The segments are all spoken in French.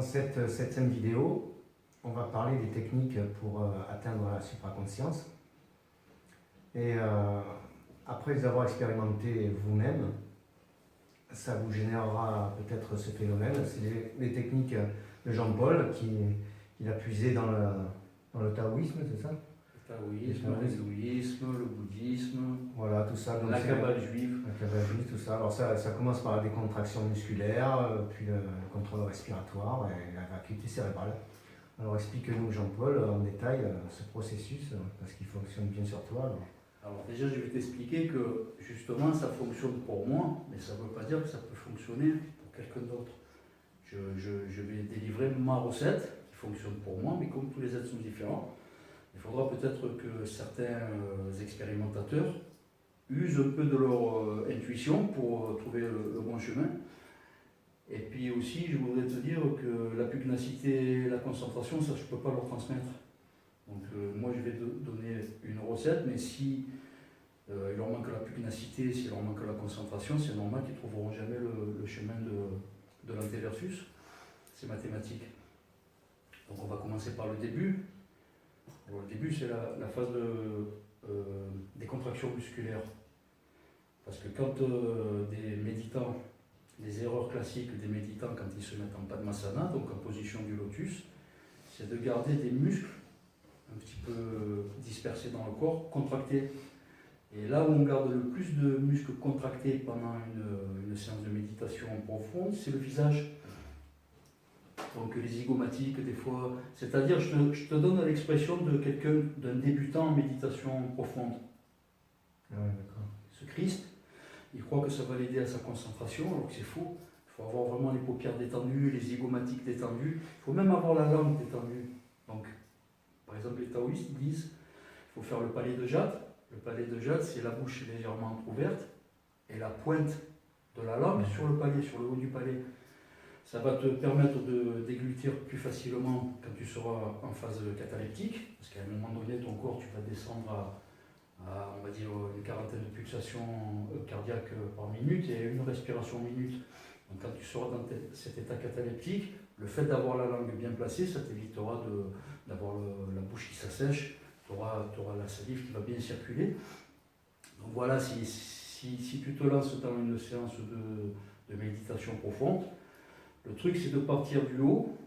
cette septième vidéo, on va parler des techniques pour atteindre la supraconscience. Et après les avoir expérimenté vous-même, ça vous générera peut-être ce phénomène. C'est les techniques de Jean-Paul qu'il a puisé dans le taoïsme, c'est ça? Taoïsme, l'hindouisme, le bouddhisme, voilà, tout ça. Donc la Kabbale juive. La Kabbale juive, tout ça. Alors ça commence par la décontraction musculaire, puis le contrôle respiratoire et la vacuité cérébrale. Alors explique-nous Jean-Paul en détail ce processus, parce qu'il fonctionne bien sur toi. Alors déjà je vais t'expliquer que justement ça fonctionne pour moi, mais ça ne veut pas dire que ça peut fonctionner pour quelqu'un d'autre. Je vais délivrer ma recette qui fonctionne pour moi, mais comme tous les êtres sont différents, il faudra peut-être que certains expérimentateurs usent un peu de leur intuition pour trouver le bon chemin. Et puis aussi, je voudrais te dire que la pugnacité, la concentration, ça je ne peux pas leur transmettre. Donc moi je vais donner une recette, mais si il leur manque la pugnacité, s'il leur manque la concentration, c'est normal qu'ils ne trouveront jamais le chemin de l'antéversus. C'est mathématique. Donc on va commencer par le début. Alors, le début, c'est la phase des contractions musculaires. Parce que quand des méditants, les erreurs classiques des méditants quand ils se mettent en Padmasana, donc en position du lotus, c'est de garder des muscles un petit peu dispersés dans le corps, contractés. Et là où on garde le plus de muscles contractés pendant une séance de méditation profonde, c'est le visage. Donc les zygomatiques, des fois, c'est-à-dire, je te donne l'expression de quelqu'un, d'un débutant en méditation profonde. Ah ouais, d'accord. Ce Christ, il croit que ça va l'aider à sa concentration, alors que c'est faux. Il faut avoir vraiment les paupières détendues, les zygomatiques détendues. Il faut même avoir la langue détendue. Donc, par exemple, les taoïstes disent qu'il faut faire le palais de jade. Le palais de jade, c'est la bouche légèrement ouverte et la pointe de la langue sur le palais, sur le haut du palais. Ça va te permettre de déglutir plus facilement quand tu seras en phase cataleptique, parce qu'à un moment donné, ton corps, tu vas descendre à on va dire, une quarantaine de pulsations cardiaques par minute et une respiration minute. Donc quand tu seras dans cet état cataleptique, le fait d'avoir la langue bien placée, ça t'évitera d'avoir la bouche qui s'assèche, tu auras la salive qui va bien circuler. Donc voilà, si tu te lances dans une séance de méditation profonde, le truc, c'est de partir du haut,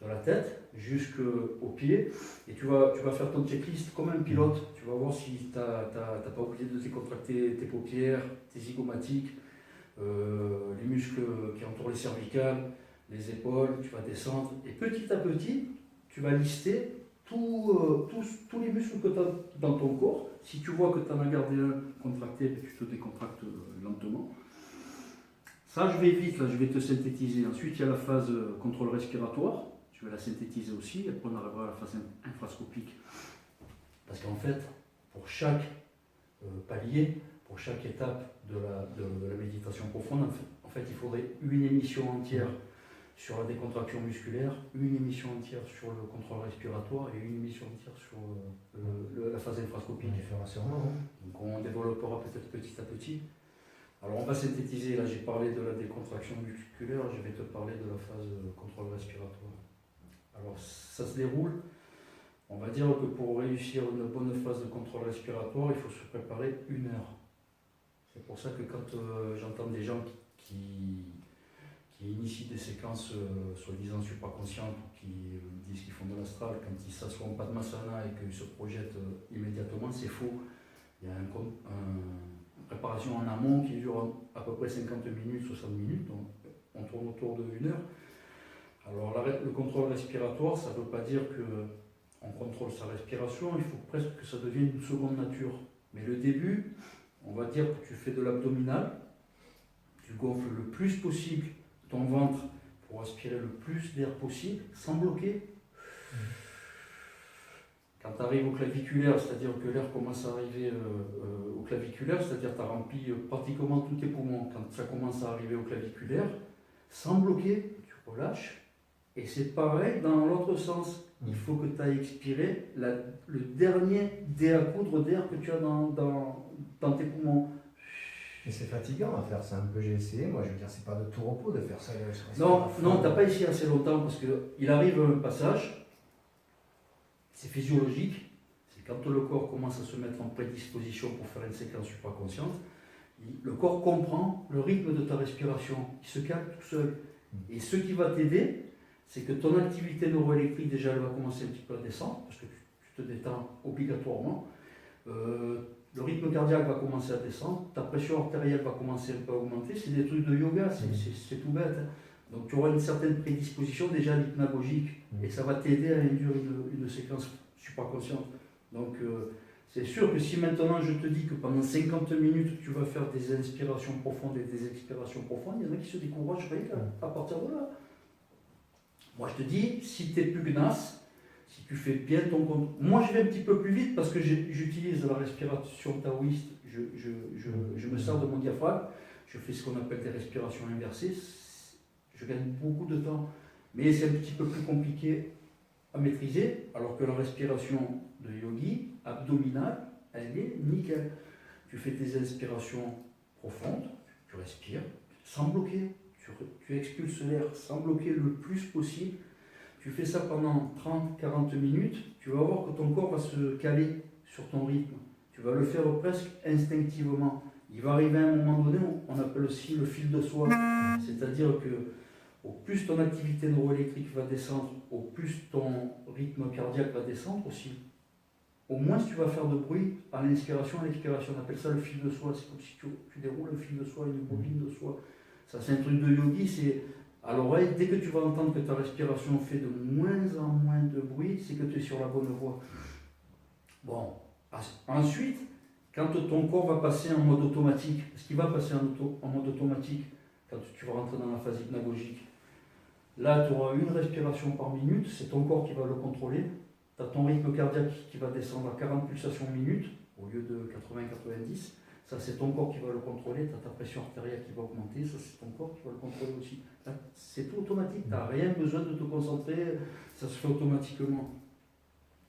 de la tête, jusqu'aux pieds, et tu vas faire ton checklist comme un pilote. Tu vas voir si tu n'as pas oublié de décontracter tes paupières, tes zygomatiques, les muscles qui entourent les cervicales, les épaules, tu vas descendre, et petit à petit, tu vas lister tous les muscles que tu as dans ton corps. Si tu vois que tu en as gardé un contracté, tu te décontractes lentement. Ça, je vais vite, là, je vais te synthétiser. Ensuite, il y a la phase contrôle respiratoire. Je vais la synthétiser aussi. Après, on arrivera à la phase infrascopique. Parce qu'en fait, pour chaque palier, pour chaque étape de la méditation profonde, en fait, il faudrait une émission entière sur la décontraction musculaire, une émission entière sur le contrôle respiratoire et une émission entière sur la phase infrascopique. Donc, on développera peut-être petit à petit. Alors on va synthétiser, là j'ai parlé de la décontraction musculaire, je vais te parler de la phase contrôle respiratoire. Alors ça se déroule, on va dire que pour réussir une bonne phase de contrôle respiratoire, il faut se préparer 1 heure. C'est pour ça que quand j'entends des gens qui initient des séquences soi-disant supraconscientes ou qui disent qu'ils font de l'astral, quand ils s'assoient en Padmasana et qu'ils se projettent immédiatement, c'est faux. Il y a une préparation en amont qui dure à peu près 50 minutes, 60 minutes, donc on tourne autour de 1 heure. Alors le contrôle respiratoire, ça ne veut pas dire qu'on contrôle sa respiration, il faut presque que ça devienne une seconde nature. Mais le début, on va dire que tu fais de l'abdominal, tu gonfles le plus possible ton ventre pour aspirer le plus d'air possible, sans bloquer. Quand tu arrives au claviculaire, c'est-à-dire que l'air commence à arriver au claviculaire, c'est-à-dire que tu as rempli pratiquement tous tes poumons. Quand ça commence à arriver au claviculaire, sans bloquer, tu relâches. Et c'est pareil dans l'autre sens. Il faut que tu ailles expirer le dernier dé à coudre d'air que tu as dans tes poumons. Mais c'est fatigant à faire ça un peu, j'ai essayé, moi je veux dire, c'est pas de tout repos de faire ça. Non, non, t'as pas essayé assez longtemps parce qu'il arrive un passage, c'est physiologique, c'est quand le corps commence à se mettre en prédisposition pour faire une séquence supraconsciente, le corps comprend le rythme de ta respiration, il se calme tout seul. Et ce qui va t'aider, c'est que ton activité neuroélectrique, déjà, elle va commencer un petit peu à descendre, parce que tu te détends obligatoirement. Le rythme cardiaque va commencer à descendre, ta pression artérielle va commencer un peu à augmenter. C'est des trucs de yoga, c'est tout bête. Hein. Donc tu auras une certaine prédisposition déjà hypnagogique, et ça va t'aider à induire une séquence supraconsciente. Donc c'est sûr que si maintenant je te dis que pendant 50 minutes tu vas faire des inspirations profondes et des expirations profondes, il y en a qui se découragent rien qu'à partir de là. Moi je te dis, si tu es pugnace, si tu fais bien ton compte. Moi je vais un petit peu plus vite parce que j'utilise la respiration taoïste, je me sers de mon diaphragme, je fais ce qu'on appelle des respirations inversées, je gagne beaucoup de temps, mais c'est un petit peu plus compliqué à maîtriser, alors que la respiration de yogi, abdominale, elle est nickel. Tu fais tes inspirations profondes, tu respires sans bloquer, tu expulses l'air sans bloquer le plus possible. Tu fais ça pendant 30-40 minutes, tu vas voir que ton corps va se caler sur ton rythme. Tu vas le faire presque instinctivement. Il va arriver à un moment donné, on appelle aussi le fil de soie. C'est-à-dire que au plus ton activité neuroélectrique va descendre, au plus ton rythme cardiaque va descendre aussi. Au moins tu vas faire de bruit à l'inspiration et à l'expiration. On appelle ça le fil de soie. C'est comme si tu déroules un fil de soie, une bobine de soie. Ça c'est un truc de yogi, c'est à l'oreille. Dès que tu vas entendre que ta respiration fait de moins en moins de bruit, c'est que tu es sur la bonne voie. Bon, ensuite, quand ton corps va passer en mode automatique, ce qui va passer en mode automatique quand tu vas rentrer dans la phase hypnagogique, là tu auras une respiration par minute, c'est ton corps qui va le contrôler. Tu as ton rythme cardiaque qui va descendre à 40 pulsations minute au lieu de 80-90. Ça, c'est ton corps qui va le contrôler. Tu as ta pression artérielle qui va augmenter. Ça, c'est ton corps qui va le contrôler aussi. C'est tout automatique. Tu n'as rien besoin de te concentrer. Ça se fait automatiquement.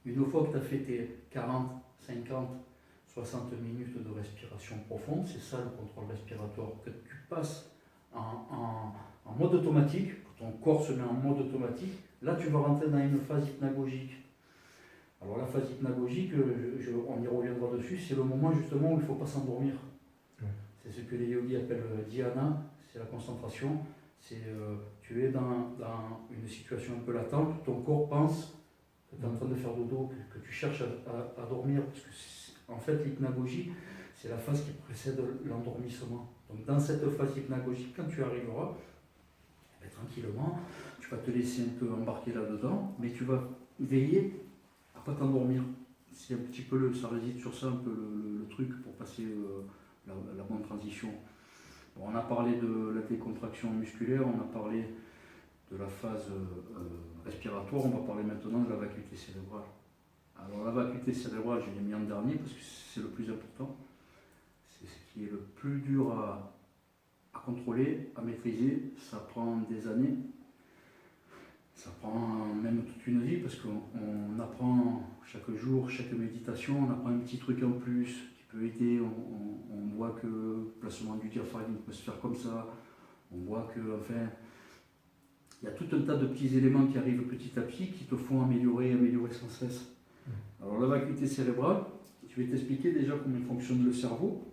Une fois que tu as fait tes 40, 50, 60 minutes de respiration profonde, c'est ça le contrôle respiratoire. Que tu passes en mode automatique, que ton corps se met en mode automatique, là, tu vas rentrer dans une phase hypnagogique. Alors la phase hypnagogique, on y reviendra dessus, c'est le moment justement où il ne faut pas s'endormir. C'est ce que les yogis appellent dhyana, c'est la concentration. Tu es dans une situation un peu latente, ton corps pense que tu es en train de faire dodo, que tu cherches à dormir, parce que en fait l'hypnagogie, c'est la phase qui précède l'endormissement. Donc dans cette phase hypnagogique, quand tu arriveras, tranquillement, tu vas te laisser un peu embarquer là-dedans, mais tu vas veiller pas t'endormir. C'est un petit peu ça réside sur ça un peu le truc pour passer la bonne transition. Bon, on a parlé de la décontraction musculaire, on a parlé de la phase respiratoire, on va parler maintenant de la vacuité cérébrale. Alors la vacuité cérébrale, je l'ai mis en dernier parce que c'est le plus important. C'est ce qui est le plus dur à contrôler, à maîtriser. Ça prend des années. Ça prend même toute une vie parce qu'on apprend chaque jour, chaque méditation, on apprend un petit truc en plus qui peut aider. On voit que le placement du diaphragme peut se faire comme ça. On voit que, enfin, il y a tout un tas de petits éléments qui arrivent petit à petit qui te font améliorer sans cesse. Alors la vacuité cérébrale, je vais t'expliquer déjà comment fonctionne le cerveau.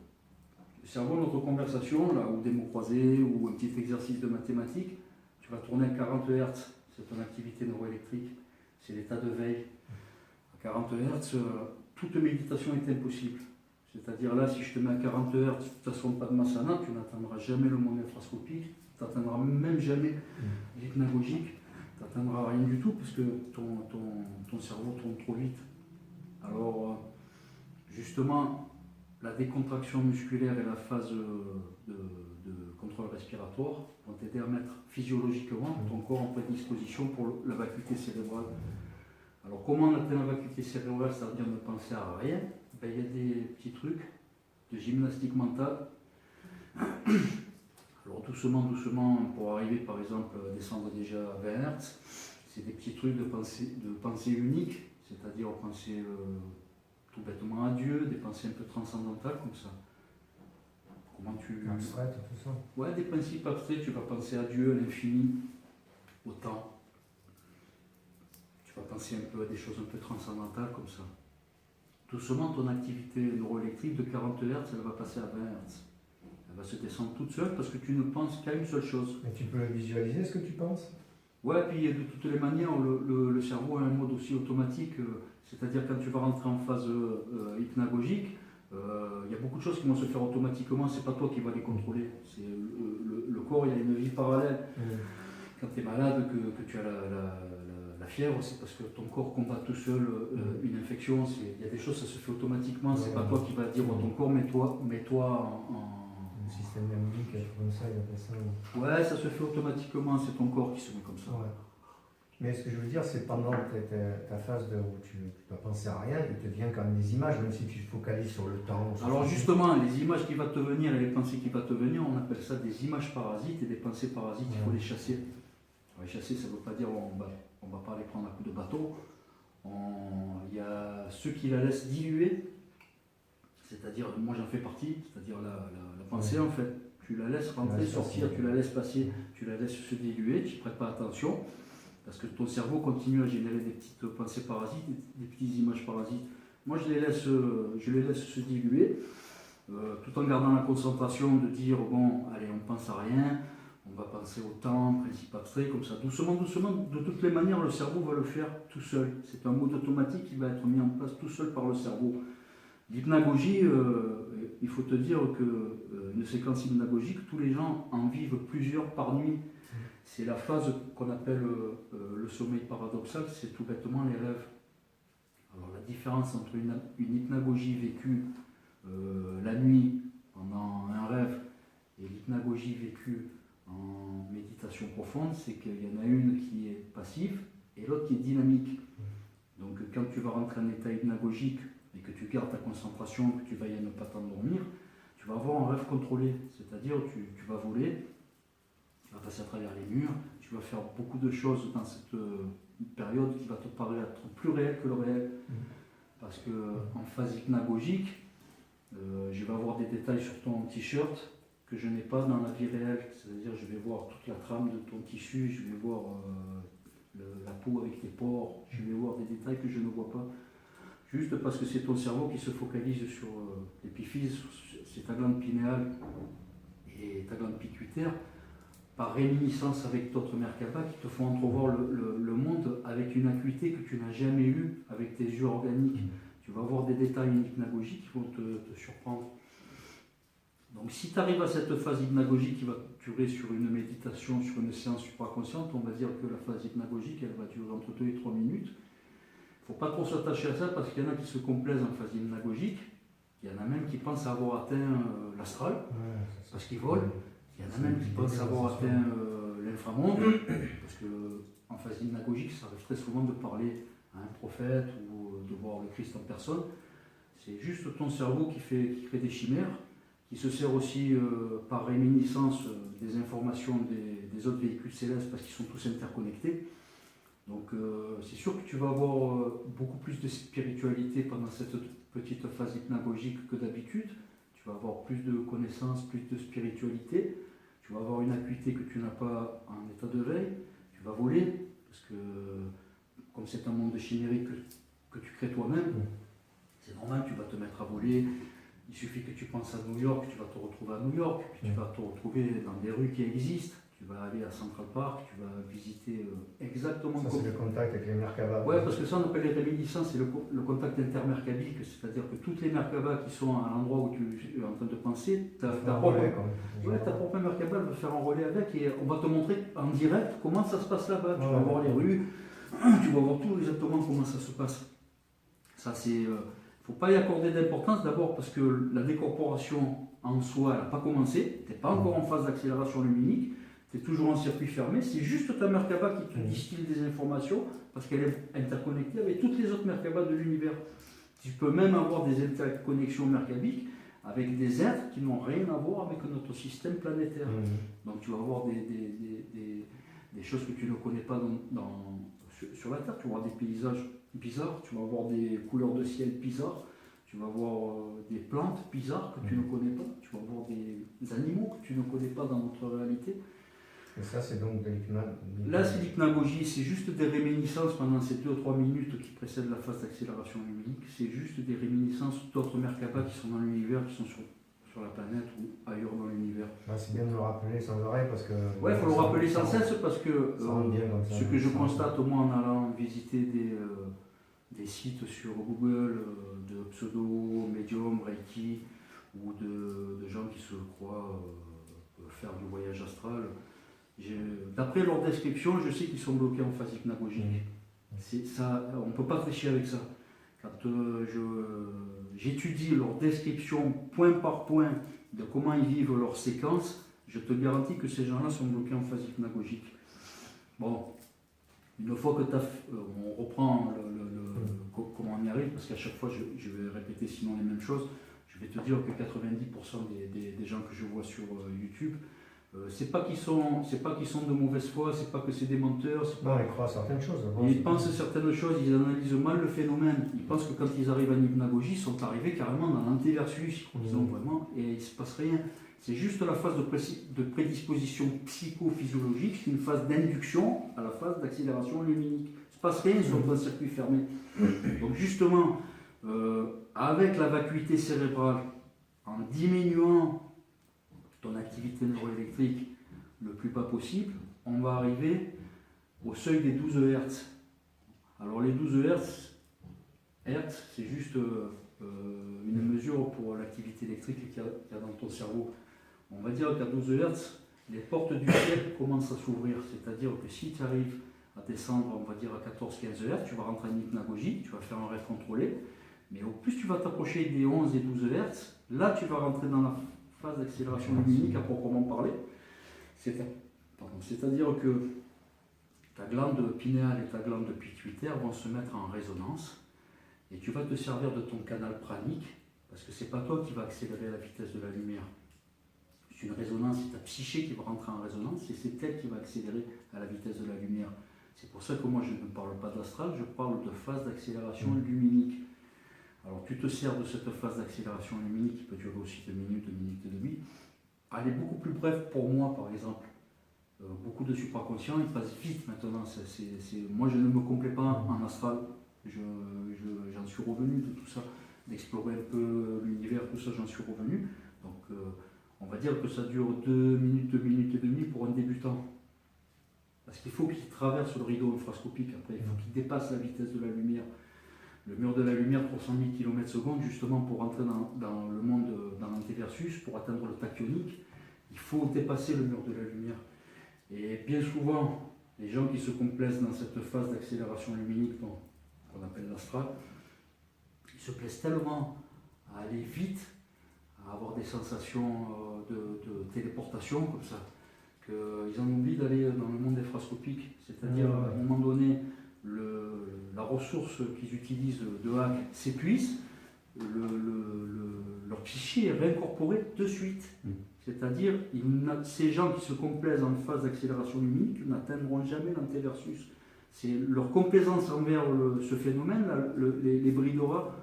Le cerveau, notre conversation, là, ou des mots croisés, ou un petit exercice de mathématiques, tu vas tourner à 40 Hz. C'est ton activité neuroélectrique, c'est l'état de veille. À 40 Hz, toute méditation est impossible. C'est-à-dire là, si je te mets à 40 Hz, de toute façon pas de Padmasana, tu n'atteindras jamais le monde infrascopique, tu n'atteindras même jamais l'hypnagogique, tu n'atteindras rien du tout parce que ton cerveau tourne trop vite. Alors, justement, la décontraction musculaire et la phase de contrôle respiratoire vont t'aider à mettre physiologiquement ton corps en prédisposition pour la vacuité cérébrale. Alors comment on atteint la vacuité cérébrale, c'est-à-dire ne penser à rien? Ben, il y a des petits trucs de gymnastique mentale. Alors doucement, pour arriver par exemple à descendre déjà à 20 Hz, c'est des petits trucs de pensée unique, c'est-à-dire penser tout bêtement à Dieu, des pensées un peu transcendantales comme ça. comment tu... Abstraite, tout ça. Ouais, des principes abstraits, tu vas penser à Dieu, à l'infini, au temps. Tu vas penser un peu à des choses un peu transcendantales comme ça. Doucement, ton activité neuroélectrique de 40 Hz, elle va passer à 20 Hz. Elle va se descendre toute seule parce que tu ne penses qu'à une seule chose. Et tu peux visualiser ce que tu penses? Ouais, puis de toutes les manières, le cerveau a un mode aussi automatique, c'est-à-dire quand tu vas rentrer en phase hypnagogique, il y a beaucoup de choses qui vont se faire automatiquement, c'est pas toi qui vas les contrôler. C'est le corps, il a une vie parallèle. Quand tu es malade, que tu as la fièvre, c'est parce que ton corps combat tout seul une infection. Il y a des choses, ça se fait automatiquement, c'est pas toi qui vas dire à ton corps, mets-toi en Le système limbique, comme ça, il appelle ça. Ouais, ça se fait automatiquement, c'est ton corps qui se met comme ça. Ouais. Mais ce que je veux dire, c'est pendant ta phase où tu ne dois penser à rien, il te vient quand même des images, même si tu te focalises sur le temps. Alors justement, les images qui vont te venir et les pensées qui vont te venir, on appelle ça des images parasites et des pensées parasites, il faut les chasser. Les chasser, ça ne veut pas dire on va pas les prendre à coup de bateau. Il y a ceux qui la laissent diluer, c'est-à-dire, moi j'en fais partie, c'est-à-dire la pensée en fait. Tu la laisses rentrer, sortir, tu la laisses passer, tu la laisses se diluer, tu n'y prêtes pas attention, parce que ton cerveau continue à générer des petites pensées parasites, des petites images parasites. Moi je les laisse se diluer, tout en gardant la concentration de dire, bon, allez, on pense à rien, on va penser au temps, principe abstrait, comme ça, doucement, doucement. De toutes les manières, le cerveau va le faire tout seul. C'est un mode automatique qui va être mis en place tout seul par le cerveau. L'hypnagogie, il faut te dire qu'une séquence hypnagogique, tous les gens en vivent plusieurs par nuit. C'est la phase qu'on appelle le sommeil paradoxal, c'est tout bêtement les rêves. Alors la différence entre une hypnagogie vécue la nuit pendant un rêve et l'hypnagogie vécue en méditation profonde, c'est qu'il y en a une qui est passive et l'autre qui est dynamique. Donc quand tu vas rentrer en état hypnagogique et que tu gardes ta concentration, que tu veilles à ne pas t'endormir, tu vas avoir un rêve contrôlé, c'est-à-dire tu vas voler, tu vas passer à travers les murs, tu vas faire beaucoup de choses dans cette période qui va te paraître plus réelle que le réel. Parce qu'en phase hypnagogique, je vais avoir des détails sur ton t-shirt que je n'ai pas dans la vie réelle, c'est-à-dire je vais voir toute la trame de ton tissu, je vais voir la peau avec tes pores, je vais voir des détails que je ne vois pas. Juste parce que c'est ton cerveau qui se focalise sur l'épiphyse, c'est ta glande pinéale et ta glande pituitaire, par réminiscence avec d'autres Merkaba qui te font entrevoir le monde avec une acuité que tu n'as jamais eue avec tes yeux organiques. Tu vas voir des détails hypnagogiques qui vont te surprendre. Donc si tu arrives à cette phase hypnagogique qui va durer sur une méditation, sur une séance supraconsciente, on va dire que la phase hypnagogique, elle va durer entre 2 et 3 minutes. Il ne faut pas trop s'attacher à ça parce qu'il y en a qui se complaisent en phase hypnagogique. Il y en a même qui pensent avoir atteint l'astral parce qu'ils volent. Il y en a même qui pensent avoir atteint l'inframonde parce qu'en phase hypnagogique, ça arrive très souvent de parler à un prophète ou de voir le Christ en personne. C'est juste ton cerveau qui crée des chimères, qui se sert aussi par réminiscence des informations des autres véhicules célestes parce qu'ils sont tous interconnectés. Donc c'est sûr que tu vas avoir beaucoup plus de spiritualité pendant cette petite phase hypnagogique que d'habitude. Tu vas avoir plus de connaissances, plus de spiritualité. Tu vas avoir une acuité que tu n'as pas en état de veille. Tu vas voler, parce que comme c'est un monde chimérique que tu crées toi-même, c'est normal, tu vas te mettre à voler. Il suffit que tu penses à New York, tu vas te retrouver à New York, puis tu vas te retrouver dans des rues qui existent. Tu vas aller à Central Park, tu vas visiter exactement ça, comme... c'est le contact avec les Merkaba. Oui, parce que ça on appelle les réminiscences, c'est le contact intermerkabique, c'est-à-dire que toutes les Merkaba qui sont à l'endroit où tu es en train de penser, ta propre Merkaba va faire un relais avec et on va te montrer en direct comment ça se passe là-bas. Tu vas voir les rues, tu vas voir tout exactement comment ça se passe. Ça c'est... Il ne faut pas y accorder d'importance d'abord parce que la décorporation en soi n'a pas commencé, tu n'es pas encore en phase d'accélération luminique. Tu es toujours en circuit fermé, c'est juste ta Merkaba qui te distille des informations parce qu'elle est interconnectée avec toutes les autres Merkaba de l'univers. Tu peux même avoir des interconnexions merkabiques avec des êtres qui n'ont rien à voir avec notre système planétaire. Donc tu vas avoir des choses que tu ne connais pas sur la Terre. Tu vas avoir des paysages bizarres, tu vas avoir des couleurs de ciel bizarres, tu vas voir des plantes bizarres que tu ne connais pas, tu vas voir des animaux que tu ne connais pas dans notre réalité. Et ça, c'est donc de l'hypnagogie. Là, c'est l'hypnagogie, c'est juste des réminiscences pendant ces 2-3 minutes qui précèdent la phase d'accélération luminique. C'est juste des réminiscences d'autres Merkaba qui sont dans l'univers, qui sont sur la planète ou ailleurs dans l'univers. C'est bien de le rappeler sans arrêt parce que... Ouais, il faut le rappeler sans cesse parce que ça, ce que je constate au moins en allant visiter des sites sur Google de pseudo, médium, Reiki ou de gens qui se croient faire du voyage astral. D'après leur description, je sais qu'ils sont bloqués en phase hypnagogique. On ne peut pas tricher avec ça. Quand j'étudie leur description point par point de comment ils vivent leur séquence, je te garantis que ces gens-là sont bloqués en phase hypnagogique. Bon, une fois que on reprend comment on y arrive, parce qu'à chaque fois je vais répéter sinon les mêmes choses, je vais te dire que 90% des gens que je vois sur YouTube, c'est pas qu'ils sont de mauvaise foi, c'est pas que c'est des menteurs. Non, ils croient à certaines choses. Ils pensent certaines choses, ils analysent mal le phénomène. Ils pensent que quand ils arrivent en hypnagogie, ils sont arrivés carrément dans l'antéversus. Ils ont vraiment, et il ne se passe rien. C'est juste la phase de prédisposition psychophysiologique, c'est une phase d'induction à la phase d'accélération luminique. Il ne se passe rien sur un circuit fermé. Donc justement, avec la vacuité cérébrale, en diminuant ton activité neuroélectrique le plus bas possible, on va arriver au seuil des 12 Hz. Alors les 12 Hz, c'est juste une mesure pour l'activité électrique qu'il y a dans ton cerveau. On va dire qu'à 12 Hz, les portes du ciel commencent à s'ouvrir. C'est-à-dire que si tu arrives à descendre, on va dire à 14-15 Hz, tu vas rentrer en hypnagogie, tu vas faire un rêve contrôlé. Mais au plus tu vas t'approcher des 11 et 12 Hz, là tu vas rentrer dans la phase d'accélération luminique à proprement parler. C'est-à-dire que ta glande pinéale et ta glande pituitaire vont se mettre en résonance et tu vas te servir de ton canal pranique parce que c'est pas toi qui va accélérer la vitesse de la lumière. C'est une résonance, c'est ta psyché qui va rentrer en résonance et c'est elle qui va accélérer à la vitesse de la lumière. C'est pour ça que moi je ne parle pas d'astral, je parle de phase d'accélération luminique. Alors tu te sers de cette phase d'accélération luminique qui peut durer aussi 2 minutes, 2 minutes et demie. Elle est beaucoup plus brève pour moi par exemple. Beaucoup de supraconscients, ils passent vite maintenant. Moi je ne me complais pas en astral. J'en suis revenu de tout ça, d'explorer un peu l'univers, tout ça j'en suis revenu. Donc on va dire que ça dure 2 minutes, 2 minutes et demie pour un débutant. Parce qu'il faut qu'il traverse le rideau infrascopique après, il faut qu'il dépasse la vitesse de la lumière. Le mur de la lumière, 300 000 km/s, justement pour entrer dans le monde, dans l'antéversus, pour atteindre le tachyonique, il faut dépasser le mur de la lumière. Et bien souvent, les gens qui se complaisent dans cette phase d'accélération luminique qu'on appelle l'astral, ils se plaisent tellement à aller vite, à avoir des sensations de téléportation comme ça, qu'ils en oublient d'aller dans le monde infrascopique. C'est-à-dire, à un moment donné, la ressource qu'ils utilisent de hack s'épuise, leur psyché est réincorporé de suite. C'est-à-dire, ces gens qui se complaisent en phase d'accélération luminique n'atteindront jamais l'antéversus. C'est leur complaisance envers ce phénomène les bridera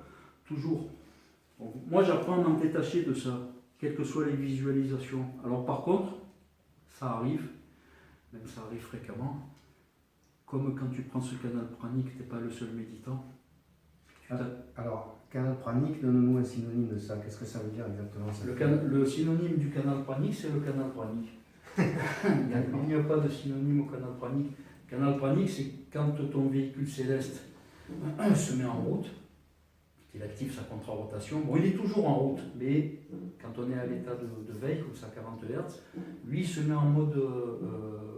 toujours. Donc, moi, j'apprends à m'en détacher de ça, quelles que soient les visualisations. Alors par contre, ça arrive, même ça arrive fréquemment, comme quand tu prends ce canal pranique, tu n'es pas le seul méditant. Alors, canal pranique, donne-nous un synonyme de ça. Qu'est-ce que ça veut dire exactement ça? Le synonyme du canal pranique, c'est le canal pranique. Il n'y a pas de synonyme au canal pranique. Canal pranique, c'est quand ton véhicule céleste se met en route, qu'il active sa contre-rotation. Bon, il est toujours en route, mais quand on est à l'état de veille, comme ça, 40 Hz, lui, il se met en mode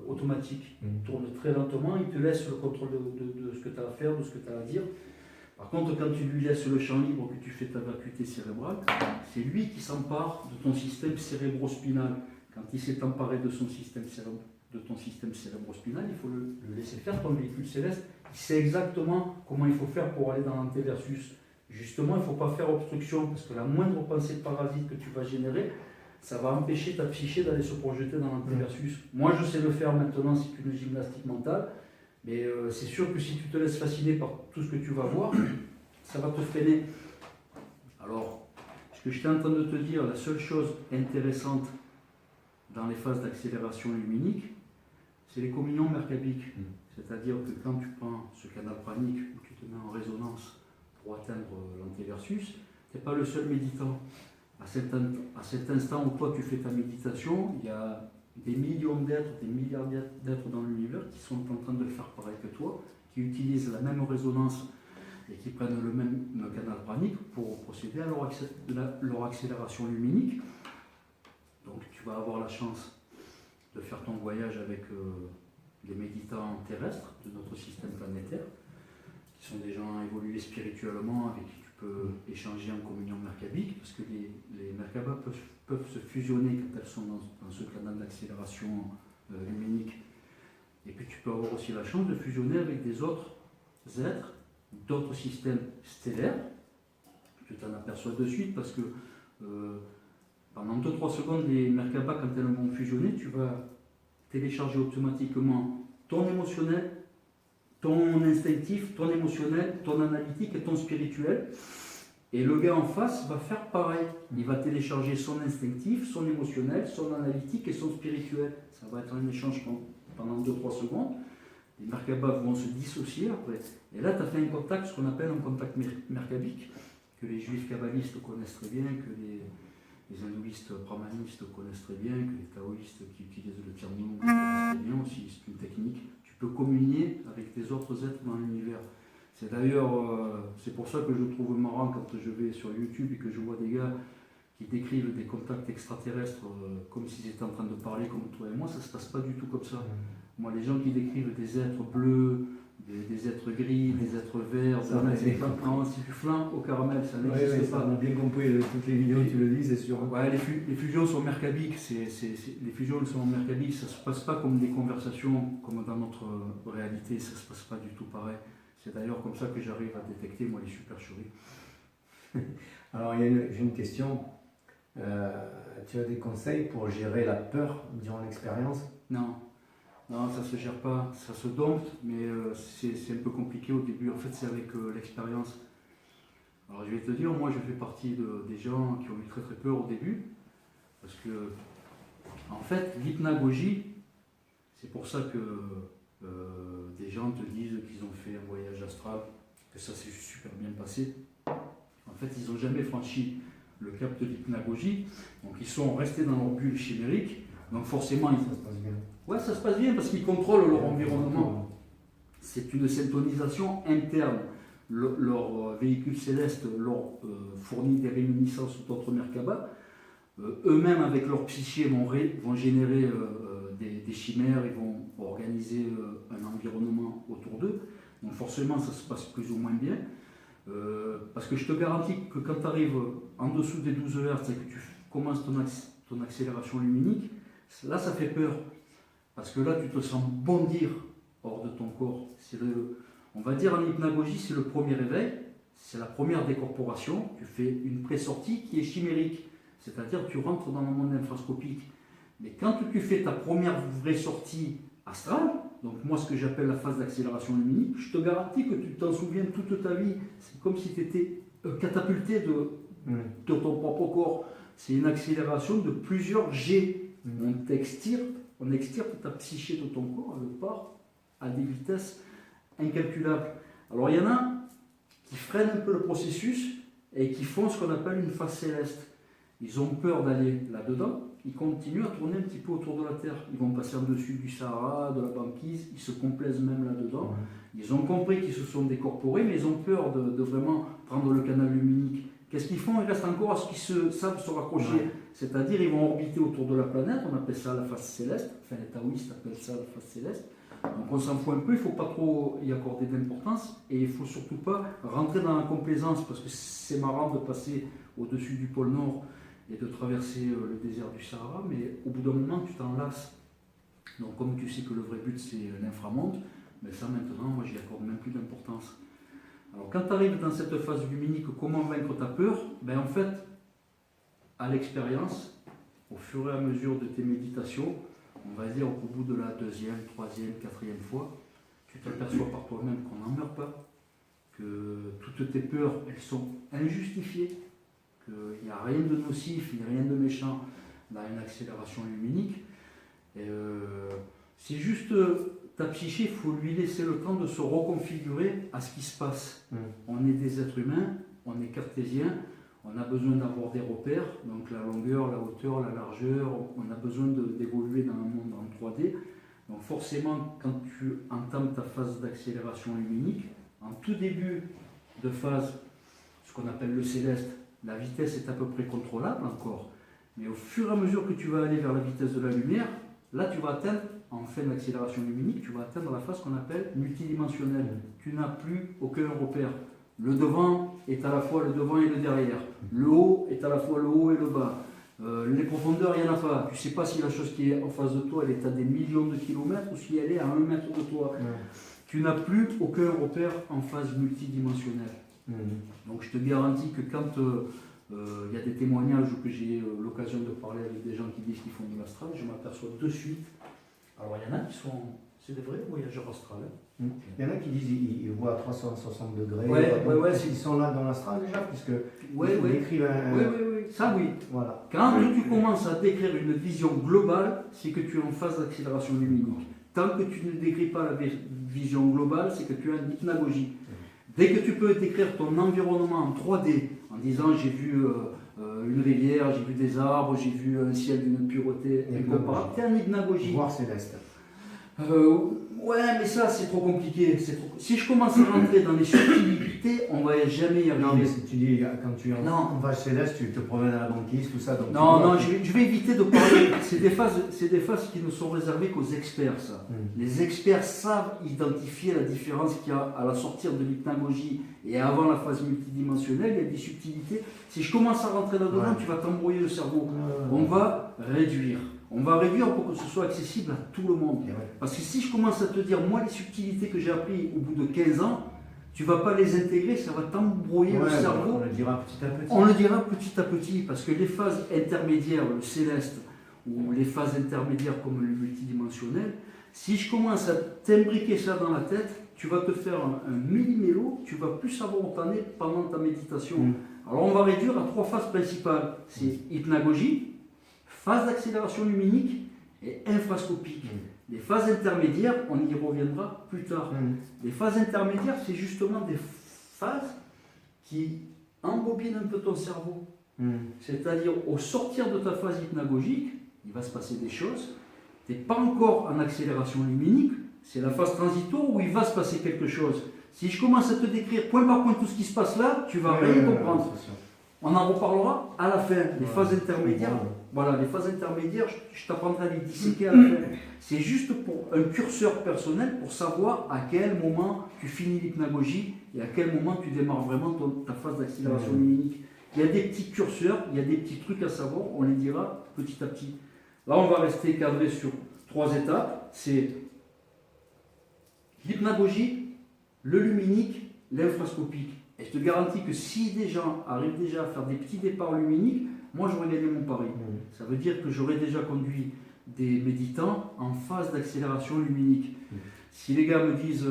automatique. Il tourne très lentement, il te laisse le contrôle de ce que tu as à faire, de ce que tu as à dire. Par contre, quand tu lui laisses le champ libre, que tu fais ta vacuité cérébrale, c'est lui qui s'empare de ton système cérébrospinal. Quand il s'est emparé de ton système cérébrospinal, il faut le laisser faire. Ton véhicule céleste, il sait exactement comment il faut faire pour aller dans l'antéversus. Justement, il ne faut pas faire obstruction, parce que la moindre pensée de parasite que tu vas générer, ça va empêcher ta psyché d'aller se projeter dans l'antéversus. Moi, je sais le faire maintenant, c'est une gymnastique mentale. Mais c'est sûr que si tu te laisses fasciner par tout ce que tu vas voir, ça va te freiner. Alors, ce que j'étais en train de te dire, la seule chose intéressante dans les phases d'accélération luminique, c'est les communions mercabiques. C'est-à-dire que quand tu prends ce canal pranique où tu te mets en résonance pour atteindre l'antéversus, tu n'es pas le seul méditant. À cet instant où toi tu fais ta méditation, il y a des millions d'êtres, des milliards d'êtres dans l'univers qui sont en train de faire pareil que toi, qui utilisent la même résonance et qui prennent le même canal pranique pour procéder à leur accélération luminique. Donc tu vas avoir la chance de faire ton voyage avec des méditants terrestres de notre système planétaire, qui sont des gens évolués spirituellement, avec qui tu peux échanger en communion merkabique, parce que les Merkabas peuvent se fusionner quand elles sont dans ce canal d'accélération luminique. Et puis tu peux avoir aussi la chance de fusionner avec des autres êtres, d'autres systèmes stellaires. Tu t'en aperçois de suite parce que pendant 2-3 secondes, les Merkabas, quand elles vont fusionner, tu vas télécharger automatiquement ton émotionnel, ton instinctif, ton émotionnel, ton analytique et ton spirituel. Et le gars en face va faire pareil. Il va télécharger son instinctif, son émotionnel, son analytique et son spirituel. Ça va être un échange pendant 2-3 secondes. Les Merkabas vont se dissocier après. Et là, tu as fait un contact, ce qu'on appelle un contact merkabique, que les juifs kabbalistes connaissent très bien, que les hindouistes brahmanistes connaissent très bien, que les taoïstes qui utilisent le Tirmium connaissent très bien aussi. C'est une technique. Tu peux communier avec des autres êtres dans l'univers. C'est d'ailleurs, c'est pour ça que je trouve marrant quand je vais sur YouTube et que je vois des gars qui décrivent des contacts extraterrestres comme s'ils étaient en train de parler comme toi et moi. Ça ne se passe pas du tout comme ça. Moi, les gens qui décrivent des êtres bleus, des êtres gris, des êtres verts, c'est du flan au caramel, ça n'existe pas. On a bien compris, toutes les vidéos tu le dis, c'est sûr. Ouais, les fusions sont merkabiques, les fusions sont merkabiques, ça ne se passe pas comme des conversations, comme dans notre réalité, ça ne se passe pas du tout pareil. C'est d'ailleurs comme ça que j'arrive à détecter, moi, les supercheries. Alors, j'ai une question. Tu as des conseils pour gérer la peur durant l'expérience? Non, ça ne se gère pas, ça se dompte, mais c'est un peu compliqué au début. En fait, c'est avec l'expérience. Alors, je vais te dire, moi, je fais partie des gens qui ont eu très très peur au début, parce que, en fait, l'hypnagogie, c'est pour ça que des gens te disent qu'ils ont fait un voyage astral, que ça s'est super bien passé. En fait, ils n'ont jamais franchi le cap de l'hypnagogie, donc ils sont restés dans leur bulle chimérique, donc forcément, ça se passe bien. Ouais, ça se passe bien parce qu'ils contrôlent leur environnement. C'est une syntonisation interne. Leur véhicule céleste leur fournit des réminiscences d'autres Merkabas. Eux-mêmes, avec leur psyché, vont générer des chimères, ils vont organiser un environnement autour d'eux. Donc forcément, ça se passe plus ou moins bien. Parce que je te garantis que quand tu arrives en dessous des 12 Hz et que tu commences ton accélération luminique, là, ça fait peur. Parce que là, tu te sens bondir hors de ton corps. On va dire en hypnagogie, c'est le premier réveil, c'est la première décorporation. Tu fais une pré-sortie qui est chimérique, c'est-à-dire tu rentres dans le monde infrascopique. Mais quand tu fais ta première vraie sortie astrale, donc moi ce que j'appelle la phase d'accélération luminique, je te garantis que tu t'en souviens toute ta vie. C'est comme si tu étais catapulté de ton propre corps. C'est une accélération de plusieurs G. On extirpe ta psyché de ton corps, elle part à des vitesses incalculables. Alors il y en a qui freinent un peu le processus et qui font ce qu'on appelle une phase céleste. Ils ont peur d'aller là-dedans, ils continuent à tourner un petit peu autour de la Terre. Ils vont passer en dessus du Sahara, de la banquise, ils se complaisent même là-dedans. Ils ont compris qu'ils se sont décorporés, mais ils ont peur de vraiment prendre le canal luminique. Qu'est-ce qu'ils font? Ils restent encore à ce qu'ils savent se raccrocher. C'est-à-dire, ils vont orbiter autour de la planète, on appelle ça la phase céleste, enfin les taoïstes appellent ça la phase céleste. Donc on s'en fout un peu, il ne faut pas trop y accorder d'importance, et il ne faut surtout pas rentrer dans la complaisance, parce que c'est marrant de passer au-dessus du pôle Nord et de traverser le désert du Sahara, mais au bout d'un moment, tu t'en lasses. Donc comme tu sais que le vrai but, c'est l'inframonde, mais ça maintenant, moi, j'y accorde même plus d'importance. Alors quand tu arrives dans cette phase luminique, comment vaincre ta peur? En fait, à l'expérience, au fur et à mesure de tes méditations, on va dire au bout de la 2e, 3e, 4e fois, tu t'aperçois par toi-même qu'on n'en meurt pas, que toutes tes peurs, elles sont injustifiées, qu'il n'y a rien de nocif, ni rien de méchant dans une accélération luminique. C'est juste ta psyché, il faut lui laisser le temps de se reconfigurer à ce qui se passe. On est des êtres humains, on est cartésiens, on a besoin d'avoir des repères, donc la longueur, la hauteur, la largeur, on a besoin d'évoluer dans un monde en 3D. Donc forcément, quand tu entames ta phase d'accélération luminique, en tout début de phase, ce qu'on appelle le céleste, la vitesse est à peu près contrôlable encore, mais au fur et à mesure que tu vas aller vers la vitesse de la lumière, là tu vas atteindre, en fin d'accélération luminique, tu vas atteindre la phase qu'on appelle multidimensionnelle. Tu n'as plus aucun repère. Le devant est à la fois le devant et le derrière. Le haut est à la fois le haut et le bas. Les profondeurs, il n'y en a pas. Tu ne sais pas si la chose qui est en face de toi, elle est à des millions de kilomètres ou si elle est à 1 mètre de toi. Tu n'as plus aucun repère en phase multidimensionnelle. Donc je te garantis que quand il y a des témoignages ou que j'ai l'occasion de parler avec des gens qui disent qu'ils font de l'astral, je m'aperçois de suite. Alors il y en a qui sont, c'est des vrais voyageurs astrales. Il y en a qui disent qu'ils voient à 360 degrés. Ouais, ils sont là dans l'astral déjà, puisque oui. Ça oui. Voilà. Quand tu commences à décrire une vision globale, c'est que tu es en phase d'accélération luminique. Tant que tu ne décris pas la vision globale, c'est que tu as une hypnagogie. Dès que tu peux décrire ton environnement en 3D, en disant j'ai vu une rivière, j'ai vu des arbres, j'ai vu un ciel d'une pureté incomparable, tu es en hypnagogie. Voir céleste. Ouais, mais ça c'est trop compliqué. Si je commence à rentrer dans les subtilités, on va jamais y arriver. Non, mais si tu dis quand tu es en phase céleste, tu te promènes à la banquise, tout ça. Donc non, je vais éviter de parler. C'est des phases qui ne sont réservées qu'aux experts, ça. Les experts savent identifier la différence qu'il y a à la sortir de l'hypnagogie et avant la phase multidimensionnelle. Il y a des subtilités. Si je commence à rentrer là-dedans, tu vas t'embrouiller le cerveau. On va réduire. On va réduire pour que ce soit accessible à tout le monde. Parce que si je commence à te dire, moi, les subtilités que j'ai apprises au bout de 15 ans, tu ne vas pas les intégrer, ça va t'embrouiller le cerveau. On le dira petit à petit. On le dira petit à petit, parce que les phases intermédiaires, le céleste, ou les phases intermédiaires comme le multidimensionnel, si je commence à t'imbriquer ça dans la tête, tu vas te faire un millimélo, tu vas plus savoir où t'en es pendant ta méditation. Alors on va réduire à 3 phases principales. C'est hypnagogie, phase d'accélération luminique et infrascopique. Les phases intermédiaires, on y reviendra plus tard. Les phases intermédiaires, c'est justement des phases qui embobinent un peu ton cerveau. C'est-à-dire, au sortir de ta phase hypnagogique, il va se passer des choses. Tu n'es pas encore en accélération luminique, c'est la phase transitoire où il va se passer quelque chose. Si je commence à te décrire point par point tout ce qui se passe là, tu vas rien comprendre. On en reparlera à la fin, les phases intermédiaires. Voilà, les phases intermédiaires, je t'apprendrai à les disséquer à la fin. C'est juste pour un curseur personnel pour savoir à quel moment tu finis l'hypnagogie et à quel moment tu démarres vraiment ta phase d'accélération luminique. Il y a des petits curseurs, il y a des petits trucs à savoir, on les dira petit à petit. Là, on va rester cadré sur 3 étapes. C'est l'hypnagogie, le luminique, l'infrascopique. Et je te garantis que si des gens arrivent déjà à faire des petits départs luminiques, moi j'aurais gagné mon pari. Ça veut dire que j'aurais déjà conduit des méditants en phase d'accélération luminique. Si les gars me disent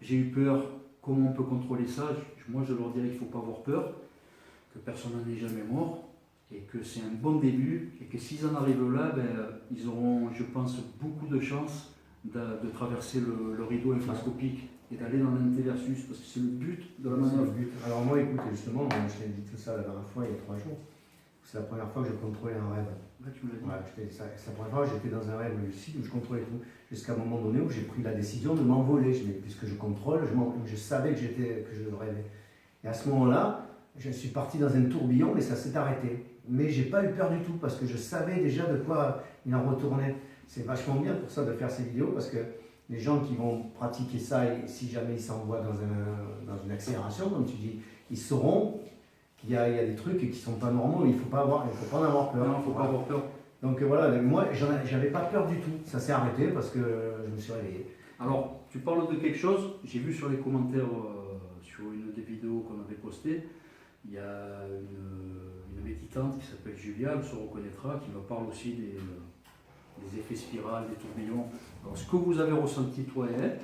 j'ai eu peur, comment on peut contrôler ça, moi je leur dirais qu'il ne faut pas avoir peur, que personne n'en est jamais mort, et que c'est un bon début, et que s'ils en arrivent là, ils auront, je pense, beaucoup de chance de traverser le rideau infrascopique et d'aller dans l'interversus, parce que c'est le but de la manœuvre. Alors moi, écoute, justement, je t'ai dit tout ça la dernière fois, il y a 3 jours. C'est la première fois que je contrôlais un rêve. Là, tu me l'as dit. C'est la première fois que j'étais dans un rêve lucide où je contrôlais tout. Jusqu'à un moment donné où j'ai pris la décision de m'envoler. Puisque je contrôle, je savais que je rêvais. Et à ce moment-là, je suis parti dans un tourbillon et ça s'est arrêté. Mais j'ai pas eu peur du tout parce que je savais déjà de quoi il en retournait. C'est vachement bien pour ça de faire ces vidéos parce que les gens qui vont pratiquer ça, et si jamais ils s'envoient dans une accélération, comme tu dis, ils sauront qu'il y a des trucs qui ne sont pas normaux, il ne faut pas en avoir peur. Non, il ne faut pas avoir peur. Donc voilà, moi, j'avais pas peur du tout. Ça s'est arrêté parce que je me suis réveillé. Alors, tu parles de quelque chose, j'ai vu sur les commentaires sur une des vidéos qu'on avait postées, il y a une méditante qui s'appelle Julia, elle se reconnaîtra, qui me parle aussi des effets spirales, des tourbillons. Alors, ce que vous avez ressenti, toi et elle,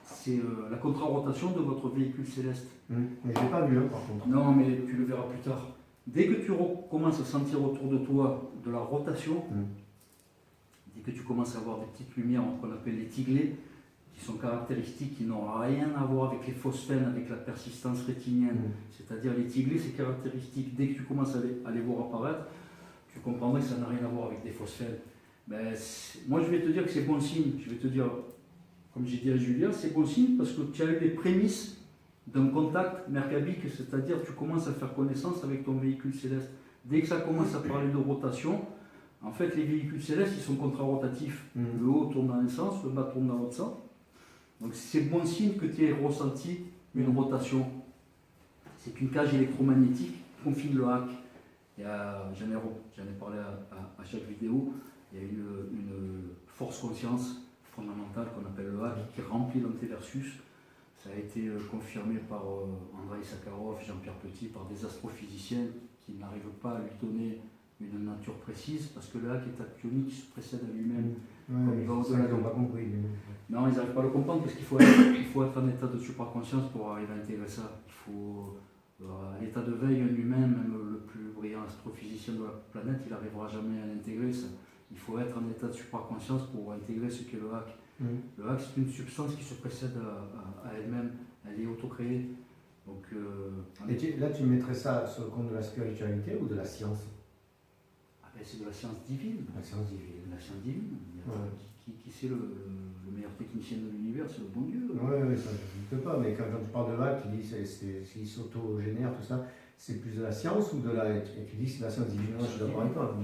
c'est la contrarotation de votre véhicule céleste. Mais je ne l'ai pas vu, par contre. Non, mais tu le verras plus tard. Dès que tu commences à sentir autour de toi de la rotation, dès que tu commences à avoir des petites lumières qu'on appelle les tiglés, qui sont caractéristiques, qui n'ont rien à voir avec les phosphènes, avec la persistance rétinienne, c'est-à-dire les tiglés, c'est caractéristique. Dès que tu commences à les voir apparaître, tu comprendras que ça n'a rien à voir avec des phosphènes. Ben, moi, je vais te dire que c'est bon signe. Je vais te dire, comme j'ai dit à Julien, c'est bon signe parce que tu as eu les prémices d'un contact mercabique, c'est-à-dire tu commences à faire connaissance avec ton véhicule céleste. Dès que ça commence à parler de rotation, en fait, les véhicules célestes, ils sont contrarotatifs. Le haut tourne dans un sens, le bas tourne dans l'autre sens. Donc c'est bon signe que tu aies ressenti une rotation. C'est une cage électromagnétique qui confine le hack. J'en ai parlé à chaque vidéo. Il y a une force conscience fondamentale qu'on appelle le hack qui remplit l'antéversus. Ça a été confirmé par Andrei Sakharov, Jean-Pierre Petit, par des astrophysiciens qui n'arrivent pas à lui donner une nature précise parce que le hack est actionique, il se précède à lui-même. Ouais, ça, ils n'ont pas compris. Non, ils n'arrivent pas à le comprendre parce qu'il faut être en état de supraconscience pour arriver à intégrer ça. Il faut, à l'état de veille, un humain, même le plus brillant astrophysicien de la planète, il n'arrivera jamais à l'intégrer. Il faut être en état de supraconscience pour intégrer ce qu'est le hack. Le hack, c'est une substance qui se précède à elle-même, elle est auto-créée. Donc, et là, tu mettrais ça sur le compte de la spiritualité ou de la science? C'est de la science divine. La science divine. La science divine. Qui c'est le meilleur technicien de l'univers? C'est le bon Dieu. Oui, ça je ne doute pas, mais quand tu parles de hack, tu dis qu'il s'auto-génère, tout ça, c'est plus de la science ou de la. Et tu dis que c'est de la science divine? Moi, je suis d'accord avec toi.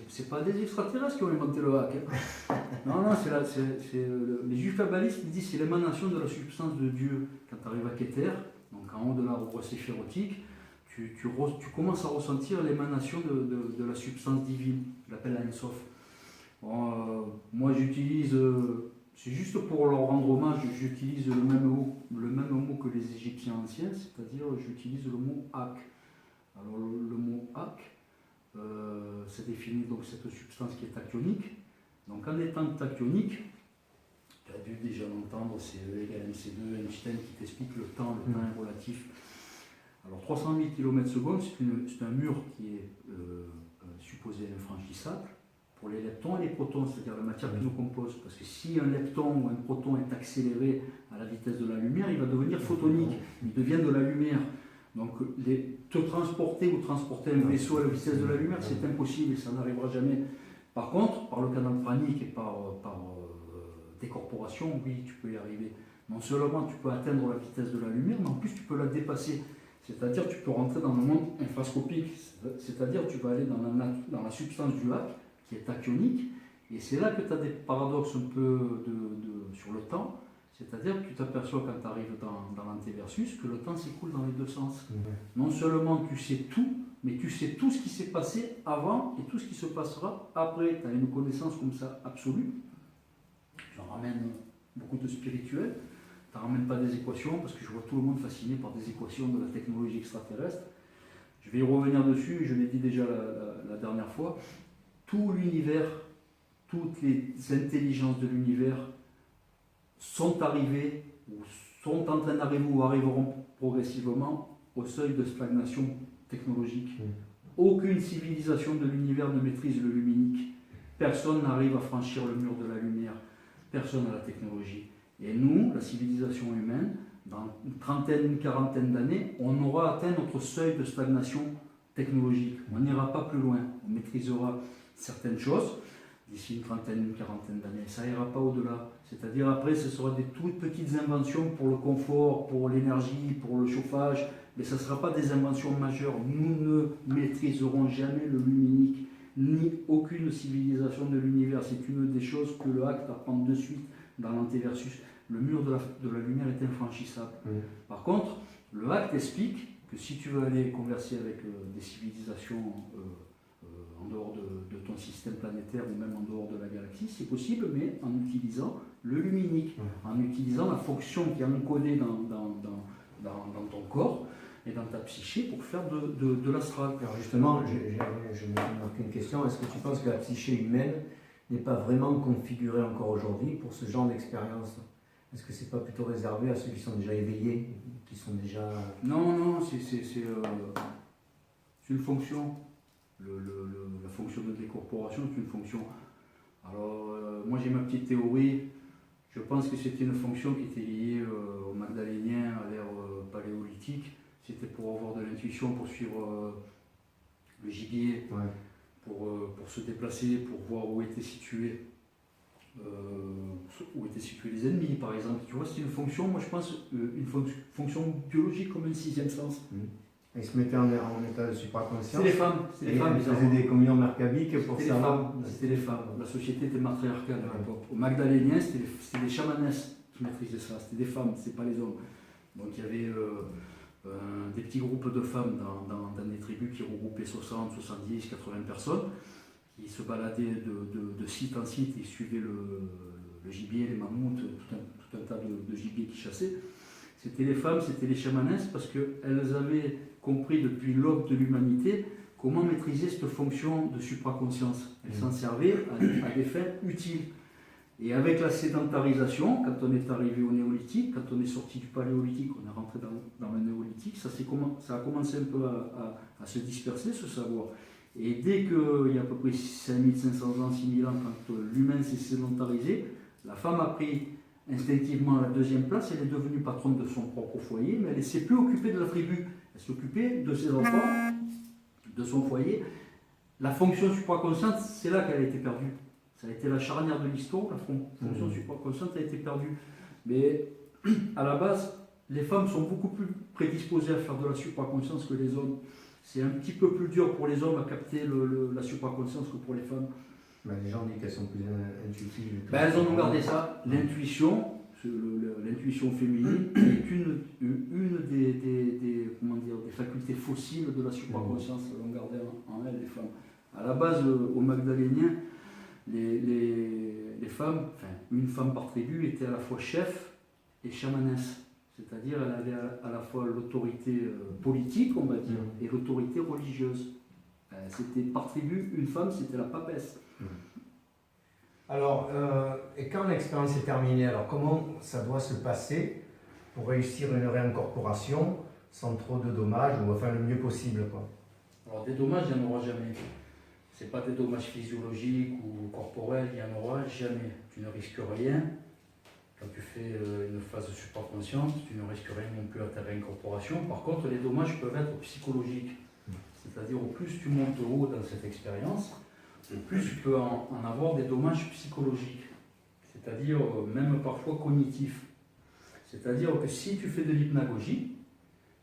C'est pas des extraterrestres qui ont inventé le hack. Non, les juifs kabbalistes ils disent que c'est l'émanation de la substance de Dieu. Quand tu arrives à Keter, donc en haut de l'arbre séphirotique, tu commences à ressentir l'émanation de la substance divine, je l'appelle la Ensof. Moi j'utilise, c'est juste pour leur rendre hommage, j'utilise le même mot que les Égyptiens anciens, c'est-à-dire j'utilise le mot Hak. Alors le mot Hak, ça définit donc cette substance qui est tachyonique. Donc en étant tachyonique, tu as dû déjà l'entendre, c'est E égale MC2, Einstein qui t'explique le temps est relatif. Alors 300 000 km/s, c'est un mur qui est supposé infranchissable pour les leptons et les protons, c'est-à-dire la matière qui nous compose. Parce que si un lepton ou un proton est accéléré à la vitesse de la lumière, il va devenir photonique, il devient de la lumière. Donc te transporter ou transporter un vaisseau à la vitesse de la lumière, c'est impossible et ça n'arrivera jamais. Par contre, par le canal pranique et par décorporation, oui, tu peux y arriver. Non seulement tu peux atteindre la vitesse de la lumière, mais en plus tu peux la dépasser. C'est-à-dire tu peux rentrer dans le monde infrascopique, c'est-à-dire tu vas aller dans la substance du hack, qui est tachyonique, et c'est là que tu as des paradoxes un peu sur le temps, c'est-à-dire que tu t'aperçois quand tu arrives dans l'antéversus que le temps s'écoule dans les deux sens. Non seulement tu sais tout, mais tu sais tout ce qui s'est passé avant et tout ce qui se passera après. Tu as une connaissance comme ça absolue. J'en ramène beaucoup de spirituel. Tu n'en ramènes pas des équations, parce que je vois tout le monde fasciné par des équations de la technologie extraterrestre. Je vais y revenir dessus, je l'ai dit déjà la dernière fois. Tout l'univers, toutes les intelligences de l'univers sont arrivées, ou sont en train d'arriver, ou arriveront progressivement au seuil de stagnation technologique. Aucune civilisation de l'univers ne maîtrise le luminique. Personne n'arrive à franchir le mur de la lumière. Personne n'a la technologie. Et nous, la civilisation humaine, dans une trentaine, une quarantaine d'années, on aura atteint notre seuil de stagnation technologique. On n'ira pas plus loin. On maîtrisera certaines choses d'ici une trentaine, une quarantaine d'années. Ça n'ira pas au-delà. C'est-à-dire après, ce sera des toutes petites inventions pour le confort, pour l'énergie, pour le chauffage, mais ce ne sera pas des inventions majeures. Nous ne maîtriserons jamais le luminique, ni aucune civilisation de l'univers. C'est une des choses que le hack t'apprend de suite dans l'antéversus. Le mur de la lumière est infranchissable. Par contre, le hack t'explique que si tu veux aller converser avec des civilisations en dehors de ton système planétaire ou même en dehors de la galaxie, c'est possible, mais en utilisant le luminique, en utilisant la fonction qui est encodée dans ton corps et dans ta psyché pour faire de l'astral. Alors justement, je me marque une question. Est-ce que tu penses que la psyché humaine n'est pas vraiment configurée encore aujourd'hui pour ce genre d'expérience? Est-ce que c'est pas plutôt réservé à ceux qui sont déjà éveillés, qui sont déjà... Non, c'est une fonction. La fonction de décorporation est une fonction. Alors, moi j'ai ma petite théorie. Je pense que c'était une fonction qui était liée aux Magdaléniens à l'ère paléolithique. C'était pour avoir de l'intuition, pour suivre le gibier, Ouais. pour se déplacer, pour voir où étaient situés les ennemis, par exemple. Tu vois, c'est une fonction, moi je pense, une fonction biologique comme un sixième sens. Ils se mettaient en état de supraconscience. C'est les femmes. Et ils faisaient des communions mercabiques pour savoir. C'était les femmes. La société était matriarcale à l'époque. Au Magdalénien, c'était les chamanesses qui maîtrisaient ça. C'était des femmes, c'était pas les hommes. Donc il y avait des petits groupes de femmes dans des tribus qui regroupaient 60, 70, 80 personnes, qui se baladaient de site en site, ils suivaient le gibier, les mammouths, tout un tas de gibier qui chassaient. C'était les femmes, c'était les chamanesses, parce qu'elles avaient compris depuis l'aube de l'humanité comment maîtriser cette fonction de supraconscience. Elles s'en servaient à des fins utiles. Et avec la sédentarisation, quand on est arrivé au néolithique, quand on est sorti du paléolithique, on est rentré dans le néolithique, ça a commencé un peu à se disperser, ce savoir. Et dès qu'il y a à peu près 5500 ans, 6000 ans, quand l'humain s'est sédentarisé, la femme a pris instinctivement la deuxième place, elle est devenue patronne de son propre foyer, mais elle ne s'est plus occupée de la tribu, elle s'occupait de ses enfants, de son foyer. La fonction supraconsciente, c'est là qu'elle a été perdue. Ça a été la charnière de l'histoire, la fonction supraconsciente a été perdue. Mais à la base, les femmes sont beaucoup plus prédisposées à faire de la supraconscience que les hommes. C'est un petit peu plus dur pour les hommes à capter la supraconscience que pour les femmes. Ben, les gens disent qu'elles sont plus intuitives. Elles en ont gardé ça. L'intuition féminine est une des facultés fossiles de la supraconscience. Elles l'ont gardé en elles, les femmes. À la base, au Magdalénien, les femmes, enfin une femme par tribu, était à la fois chef et chamanesse. C'est-à-dire elle avait à la fois l'autorité politique, on va dire, et l'autorité religieuse. C'était par tribu, une femme, c'était la papesse. Alors, et quand l'expérience est terminée, alors comment ça doit se passer pour réussir une réincorporation sans trop de dommages, ou enfin le mieux possible, quoi? Alors des dommages, il n'y en aura jamais. Ce n'est pas des dommages physiologiques ou corporels, il n'y en aura jamais. Tu ne risques rien. Quand tu fais une phase supraconsciente, tu ne risques rien non plus à ta réincorporation. Par contre, les dommages peuvent être psychologiques. C'est-à-dire, au plus tu montes haut dans cette expérience, au plus tu peux en avoir des dommages psychologiques. C'est-à-dire, même parfois cognitifs. C'est-à-dire que si tu fais de l'hypnagogie,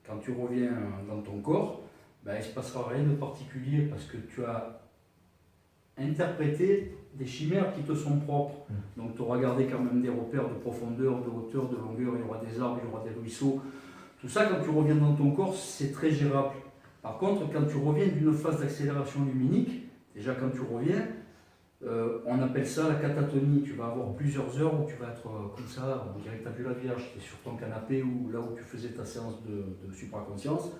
quand tu reviens dans ton corps, ben, il ne se passera rien de particulier parce que tu as interprété des chimères qui te sont propres. Donc tu auras gardé quand même des repères de profondeur, de hauteur, de longueur, il y aura des arbres, il y aura des ruisseaux. Tout ça, quand tu reviens dans ton corps, c'est très gérable. Par contre, quand tu reviens d'une phase d'accélération luminique, déjà quand tu reviens, on appelle ça la catatonie. Tu vas avoir plusieurs heures où tu vas être comme ça, on dirait que tu as vu la Vierge, tu es sur ton canapé ou là où tu faisais ta séance de supraconscience.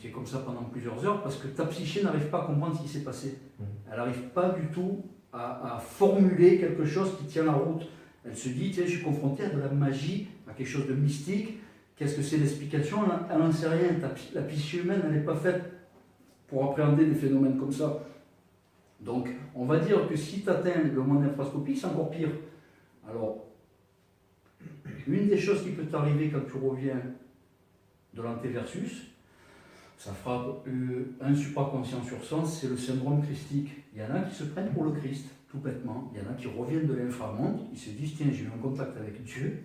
Tu es comme ça pendant plusieurs heures parce que ta psyché n'arrive pas à comprendre ce qui s'est passé. Elle n'arrive pas du tout à formuler quelque chose qui tient la route. Elle se dit, tiens, je suis confronté à de la magie, à quelque chose de mystique. Qu'est-ce que c'est l'explication? Elle n'en sait rien. La psyché humaine, elle n'est pas faite pour appréhender des phénomènes comme ça. Donc, on va dire que si tu atteins le monde infrascopique, c'est encore pire. Alors, une des choses qui peut t'arriver quand tu reviens de l'antéversus, ça fera un supraconscient sur 100, c'est le syndrome christique. Il y en a qui se prennent pour le Christ, tout bêtement. Il y en a qui reviennent de l'inframonde, ils se disent, tiens, j'ai eu un contact avec Dieu,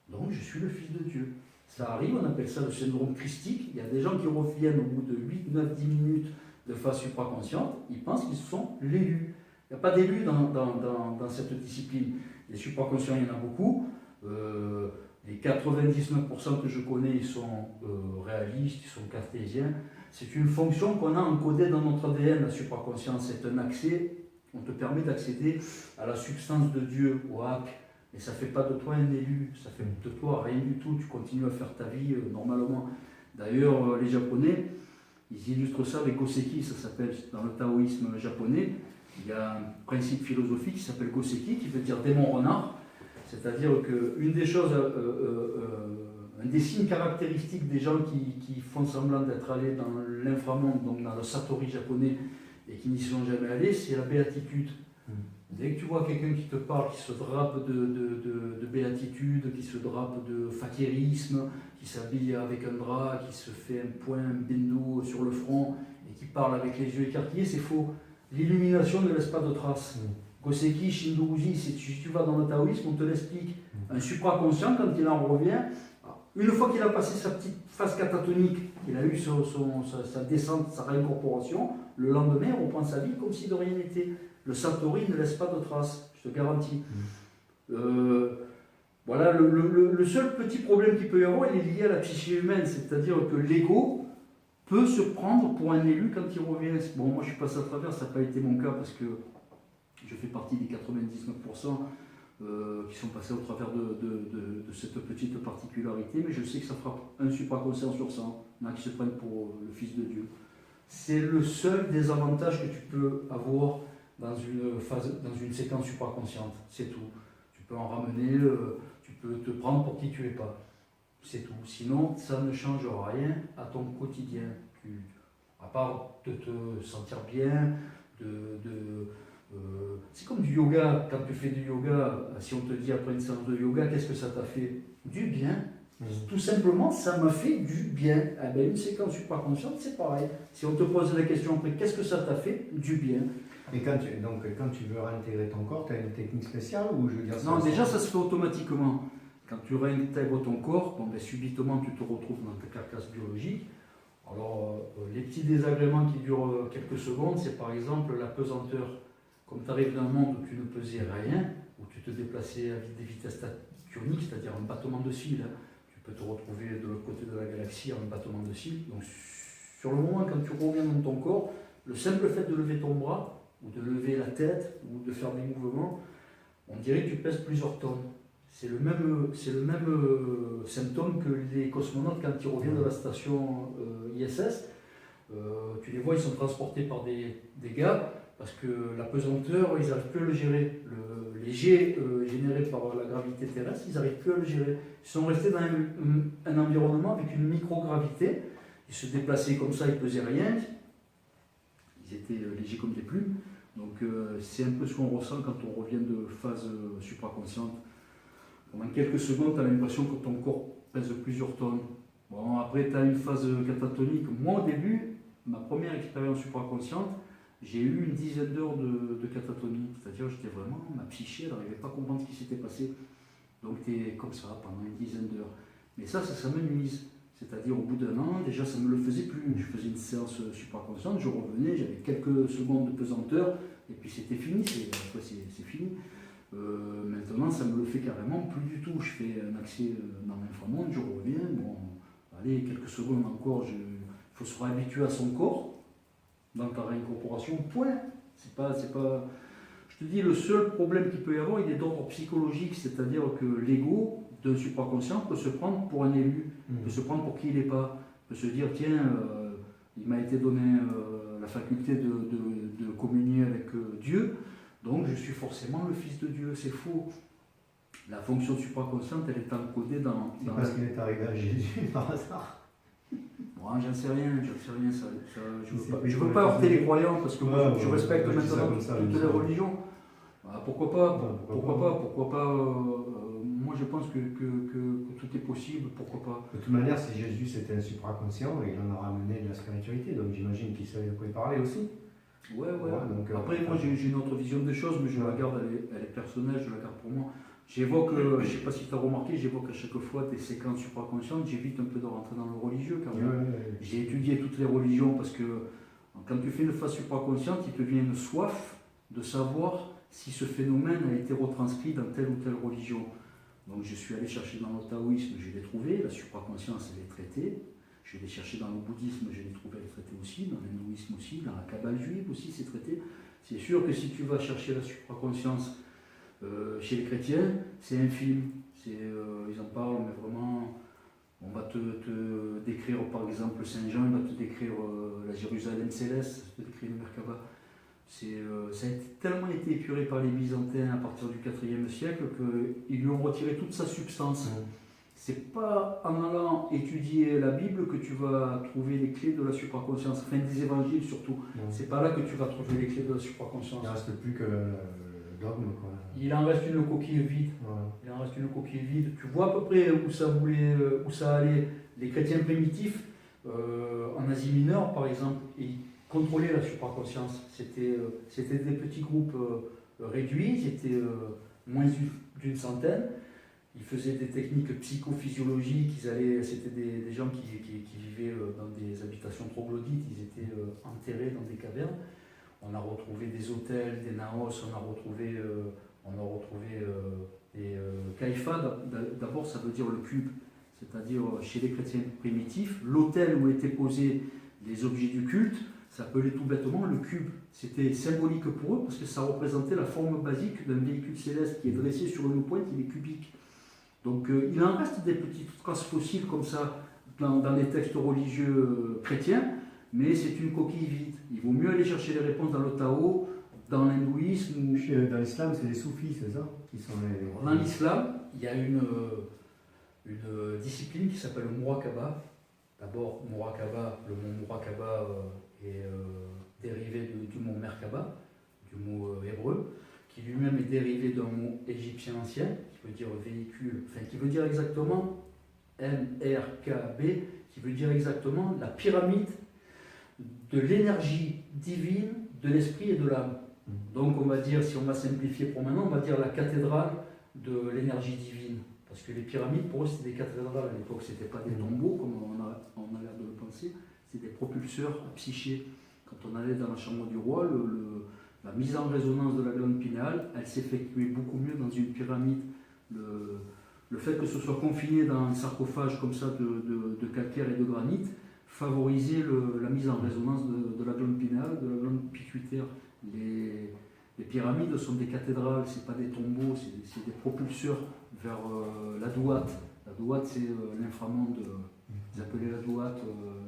donc je suis le Fils de Dieu. Ça arrive, on appelle ça le syndrome christique. Il y a des gens qui reviennent au bout de 8, 9, 10 minutes de phase supraconsciente, ils pensent qu'ils sont l'élus. Il n'y a pas d'élus dans cette discipline. Les supraconscients, il y en a beaucoup. Les 99% que je connais, ils sont réalistes, ils sont cartésiens. C'est une fonction qu'on a encodée dans notre ADN, la supraconscience. C'est un accès, on te permet d'accéder à la substance de Dieu, au hak. Et ça ne fait pas de toi un élu, ça fait de toi rien du tout. Tu continues à faire ta vie normalement. D'ailleurs, les Japonais, ils illustrent ça avec Goseki, ça s'appelle dans le taoïsme japonais. Il y a un principe philosophique qui s'appelle Goseki, qui veut dire démon renard. C'est-à-dire qu'une des choses, un des signes caractéristiques des gens qui font semblant d'être allés dans l'inframonde, donc dans le Satori japonais, et qui n'y sont jamais allés, c'est la béatitude. Dès que tu vois quelqu'un qui te parle, qui se drape de béatitude, qui se drape de fakirisme, qui s'habille avec un drap, qui se fait un point, un bindu sur le front, et qui parle avec les yeux écarquillés, c'est faux. L'illumination ne laisse pas de traces. Goseki, Shindoji, si tu vas dans le taoïsme, on te l'explique. Un supraconscient, quand il en revient, une fois qu'il a passé sa petite phase catatonique, qu'il a eu sa descente, sa réincorporation, le lendemain, il reprend sa vie comme si de rien n'était. Le Satori ne laisse pas de traces, je te garantis. Voilà, le seul petit problème qu'il peut y avoir, il est lié à la psyché humaine, c'est-à-dire que l'ego peut se prendre pour un élu quand il revient. Bon, moi je suis passé à travers, ça n'a pas été mon cas parce que je fais partie des 99% qui sont passés au travers de cette petite particularité, mais je sais que ça fera un supraconscient sur 100, il y en a qui se prennent pour le Fils de Dieu. C'est le seul désavantage que tu peux avoir dans une séquence supraconsciente, c'est tout. Tu peux en ramener, tu peux te prendre pour qui tu es pas, c'est tout. Sinon, ça ne change rien à ton quotidien. À part de te sentir bien, c'est comme du yoga. Quand tu fais du yoga, si on te dit après une séance de yoga, qu'est-ce que ça t'a fait? Du bien. Tout simplement, ça m'a fait du bien. Eh bien, une séquence supraconsciente, c'est pareil. Si on te pose la question après, qu'est-ce que ça t'a fait? Du bien. Et quand tu veux réintégrer ton corps, tu as une technique spéciale ou je veux dire, non, déjà ça se fait automatiquement. Quand tu réintègres ton corps, bon, ben, subitement tu te retrouves dans ta carcasse biologique. Alors, les petits désagréments qui durent quelques secondes, c'est par exemple la pesanteur. Comme tu arrives d'un monde où tu ne pesais rien, où tu te déplaçais à des vitesses tactoniques, c'est-à-dire un battement de cils, hein. Tu peux te retrouver de l'autre côté de la galaxie en un battement de cils. Donc, sur le moment, quand tu reviens dans ton corps, le simple fait de lever ton bras, ou de lever la tête, ou de faire des mouvements, on dirait que tu pèses plusieurs tonnes. C'est le même symptôme que les cosmonautes quand ils reviennent de la station ISS. Tu les vois, ils sont transportés par des gars, parce que la pesanteur, ils n'arrivent plus à le gérer. Les jets générés par la gravité terrestre, ils n'arrivent plus à le gérer. Ils sont restés dans un environnement avec une microgravité. Ils se déplaçaient comme ça, ils ne pesaient rien. Ils étaient légers comme des plumes. Donc c'est un peu ce qu'on ressent quand on revient de phase supraconsciente. Pendant quelques secondes, tu as l'impression que ton corps pèse plusieurs tonnes. Bon, après, tu as une phase catatonique. Moi, au début, ma première expérience supraconsciente, j'ai eu une dizaine d'heures de catatonie. C'est-à-dire, j'étais vraiment, ma psyché, elle n'arrivait pas à comprendre ce qui s'était passé. Donc, tu es comme ça pendant une dizaine d'heures. Mais ça m'amuse. C'est-à-dire, au bout d'un an, déjà, ça ne me le faisait plus. Je faisais une séance supraconsciente, je revenais, j'avais quelques secondes de pesanteur, et puis c'était fini, c'est fini. Maintenant, ça me le fait carrément plus du tout. Je fais un accès dans l'inframonde, je reviens, bon, allez, quelques secondes encore, il faut se réhabituer à son corps, dans ta réincorporation, point. C'est pas... Je te dis, le seul problème qu'il peut y avoir, il est d'ordre psychologique, c'est-à-dire que l'ego d'un supraconscient peut se prendre pour un élu, peut se prendre pour qui il n'est pas, peut se dire, tiens, il m'a été donné la faculté de communier avec Dieu, donc je suis forcément le Fils de Dieu. C'est faux. La fonction supraconsciente, elle est encodée dans... parce qu'il est arrivé à Jésus par hasard. Moi, j'en sais rien, ça, je veux pas heurter les croyants, parce que moi, je respecte maintenant toutes les religions. Bah, pourquoi pas, moi je pense que tout est possible, pourquoi pas. De toute manière, si Jésus c'était un supraconscient, il en a ramené de la spiritualité, donc j'imagine qu'il savait de quoi il parlait aussi. Ouais. Donc, après, moi j'ai une autre vision des choses, mais je la garde, elle est personnelle, je la garde pour moi. J'évoque, je ne sais pas si tu as remarqué, j'évoque à chaque fois des séquences supraconscientes, j'évite un peu de rentrer dans le religieux quand même. J'ai étudié toutes les religions parce que quand tu fais une phase supraconsciente, il te vient une soif de savoir si ce phénomène a été retranscrit dans telle ou telle religion. Donc je suis allé chercher dans le taoïsme, je l'ai trouvé, la supraconscience elle est traitée. Je l'ai cherché dans le bouddhisme, je l'ai trouvé, elle est traitée aussi, dans l'hindouisme aussi, dans la kabbale juive aussi c'est traité. C'est sûr que si tu vas chercher la supraconscience chez les chrétiens, c'est infime. Ils en parlent, mais vraiment, on va te décrire par exemple Saint Jean, il va te décrire la Jérusalem céleste, te décrire le Merkaba. Ça a tellement été épuré par les Byzantins à partir du IVe siècle qu'ils lui ont retiré toute sa substance. c'est pas en allant étudier la Bible que tu vas trouver les clés de la supraconscience, enfin des évangiles surtout. C'est pas là que tu vas trouver les clés de la supraconscience. Il ne reste plus que le dogme, quoi. Il en reste une coquille vide. Ouais. Il en reste une coquille vide. Tu vois à peu près où ça allait. Les chrétiens primitifs, en Asie mineure par exemple, ils contrôlaient la supraconscience. C'était des petits groupes réduits, ils étaient moins d'une centaine. Ils faisaient des techniques psychophysiologiques, c'était des gens qui vivaient dans des habitations troglodytes, ils étaient enterrés dans des cavernes. On a retrouvé des autels, des naos, on a retrouvé des kaïfa. D'abord, ça veut dire le cube, c'est-à-dire chez les chrétiens primitifs, l'autel où étaient posés les objets du culte s'appelait tout bêtement le cube. C'était symbolique pour eux parce que ça représentait la forme basique d'un véhicule céleste qui est dressé sur une pointe, il est cubique. Donc il en reste des petites traces fossiles comme ça dans les textes religieux chrétiens, mais c'est une coquille vide. Il vaut mieux aller chercher les réponses dans le Tao, dans l'hindouisme. Dans l'islam, c'est les soufis, c'est ça qui sont les... Dans l'islam, il y a une discipline qui s'appelle le Murakaba. D'abord, Murakaba, le mot Murakaba est dérivé du mot Merkaba, du mot hébreu, qui lui-même est dérivé d'un mot égyptien ancien, qui veut dire véhicule, enfin qui veut dire exactement MRKB, qui veut dire exactement la pyramide de l'énergie divine, de l'esprit et de l'âme. Donc on va dire, si on va simplifier pour maintenant, on va dire la cathédrale de l'énergie divine. Parce que les pyramides, pour eux, c'était des cathédrales. À l'époque, ce n'était pas des tombeaux, comme on a l'air de le penser, c'était des propulseurs à psyché. Quand on allait dans la chambre du roi, la mise en résonance de la glande pinéale, elle s'effectuait beaucoup mieux dans une pyramide. Le fait que ce soit confiné dans un sarcophage comme ça de calcaire et de granit favorisait la mise en résonance de la glande pinéale, de la glande pituitaire. Les pyramides sont des cathédrales, ce n'est pas des tombeaux, c'est des propulseurs vers la douate. La douate, c'est l'inframonde, ils appelaient la douate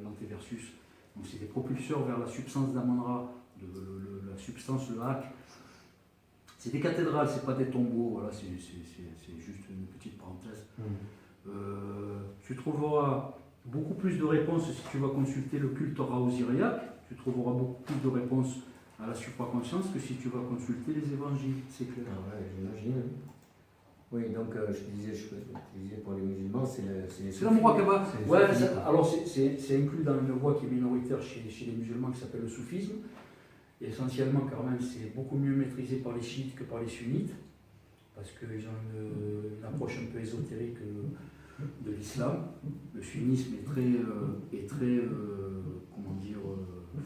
l'antéversus. Donc c'est des propulseurs vers la substance d'Amon-Ra, la substance, le hak. C'est des cathédrales, c'est pas des tombeaux, voilà, c'est juste une petite parenthèse. Tu trouveras beaucoup plus de réponses si tu vas consulter le culte Ra-Osiriaque, tu trouveras beaucoup plus de réponses à la supraconscience que si tu vas consulter les évangiles, c'est clair. Ah ouais, j'imagine. Oui, donc je disais pour les musulmans, c'est la Murakaba. Ouais, alors c'est inclus dans une voie qui est minoritaire chez les musulmans qui s'appelle le soufisme. Et essentiellement, quand même, c'est beaucoup mieux maîtrisé par les chiites que par les sunnites, parce qu'ils ont une approche un peu ésotérique de l'islam. Le sunnisme est très comment dire,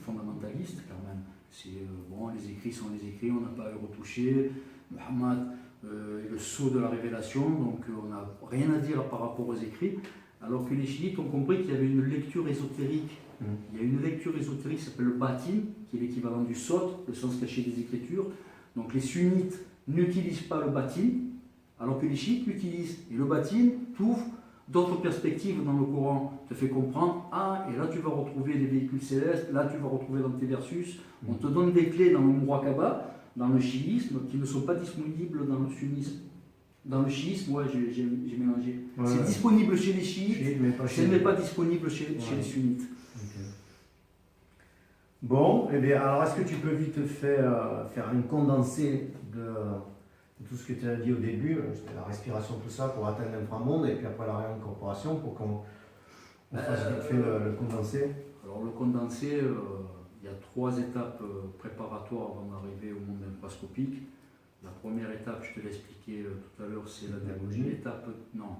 fondamentaliste quand même. C'est bon, les écrits sont les écrits, on n'a pas à les retoucher. Muhammad est le sceau de la révélation, donc on n'a rien à dire par rapport aux écrits. Alors que les chiites ont compris qu'il y avait une lecture ésotérique. Il y a une lecture ésotérique qui s'appelle le batin, qui est l'équivalent du sot, le sens caché des Écritures. Donc les sunnites n'utilisent pas le batin, alors que les chiites l'utilisent. Et le batin t'ouvre d'autres perspectives dans le Coran, te fait comprendre, ah, et là tu vas retrouver les véhicules célestes, là tu vas retrouver l'antéversus. On te donne des clés dans le Murakaba, dans le chiisme, qui ne sont pas disponibles dans le sunnisme. Dans le chiisme, ouais, j'ai mélangé. Ouais, c'est disponible chez les chiites, ce n'est pas disponible chez les sunnites. Okay. Bon, eh bien, alors est-ce que tu peux vite faire un condensé de tout ce que tu as dit au début, la respiration, tout ça, pour atteindre l'inframonde, et puis après la réincorporation, pour qu'on fasse vite fait le condensé? Alors le condensé, il y a 3 étapes préparatoires avant d'arriver au monde infrascopique. La première étape, je te l'ai expliqué tout à l'heure, c'est l'étape... Non,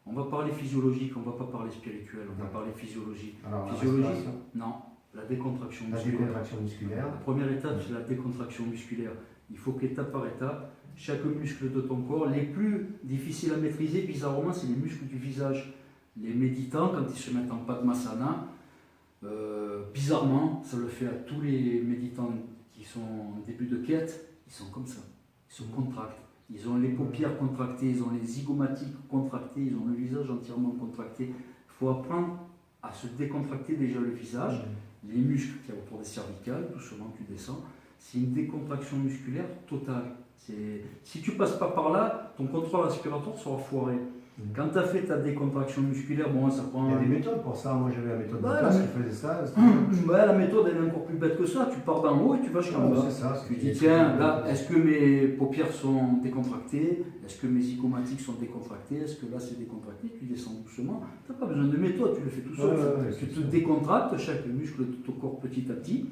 on va parler physiologique, on ne va pas parler spirituel, on va parler physiologie. Alors, physiologie, non, la décontraction musculaire. La décontraction musculaire. La première étape, c'est la décontraction musculaire. Il faut qu'étape par étape, chaque muscle de ton corps, les plus difficiles à maîtriser, bizarrement, c'est les muscles du visage. Les méditants, quand ils se mettent en Padmasana, bizarrement, ça le fait à tous les méditants qui sont en début de quête, ils sont comme ça, ils se contractent. Ils ont les paupières contractées, ils ont les zygomatiques contractés, ils ont le visage entièrement contracté. Il faut apprendre à se décontracter déjà le visage, les muscles qu'il y a autour des cervicales, doucement tu descends. C'est une décontraction musculaire totale. Si tu ne passes pas par là, ton contrôle respiratoire sera foiré. Quand tu as fait ta décontraction musculaire, bon, ça prend... Il y a des méthodes pour ça. Moi, j'avais la méthode de Ouais, classe mais- qui faisait ça. Ouais, la méthode elle est encore plus bête que ça. Tu pars d'en haut et tu vas jusqu'en bas. C'est ça. Tu dis, tiens, là, est-ce que mes paupières sont décontractées? Est-ce que mes zygomatiques sont décontractées? Est-ce que là, c'est décontracté? Tu descends doucement. Tu n'as pas besoin de méthode, tu le fais tout seul. Tu te décontractes chaque muscle de ton corps petit à petit.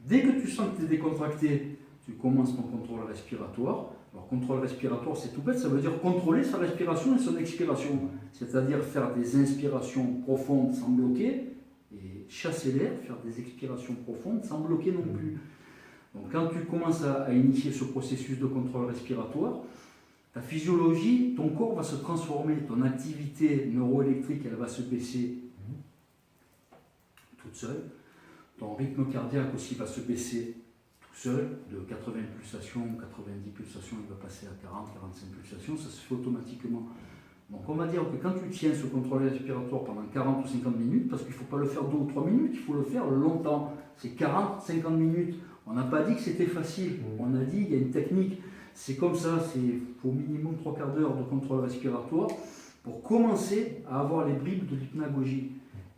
Dès que tu sens que tu es décontracté, tu commences ton contrôle respiratoire. Alors, contrôle respiratoire, c'est tout bête, ça veut dire contrôler sa respiration et son expiration. C'est-à-dire faire des inspirations profondes sans bloquer et chasser l'air, faire des expirations profondes sans bloquer non plus. Donc, quand tu commences à initier ce processus de contrôle respiratoire, ta physiologie, ton corps va se transformer, ton activité neuroélectrique, elle va se baisser toute seule. Ton rythme cardiaque aussi va se baisser tout seul, de 80 pulsations, 90 pulsations, il va passer à 40, 45 pulsations, ça se fait automatiquement. Donc on va dire que quand tu tiens ce contrôle respiratoire pendant 40 ou 50 minutes, parce qu'il ne faut pas le faire 2 ou 3 minutes, il faut le faire longtemps, c'est 40, 50 minutes. On n'a pas dit que c'était facile, on a dit qu'il y a une technique, c'est comme ça, il faut au minimum 3 quarts d'heure de contrôle respiratoire pour commencer à avoir les bribes de l'hypnagogie.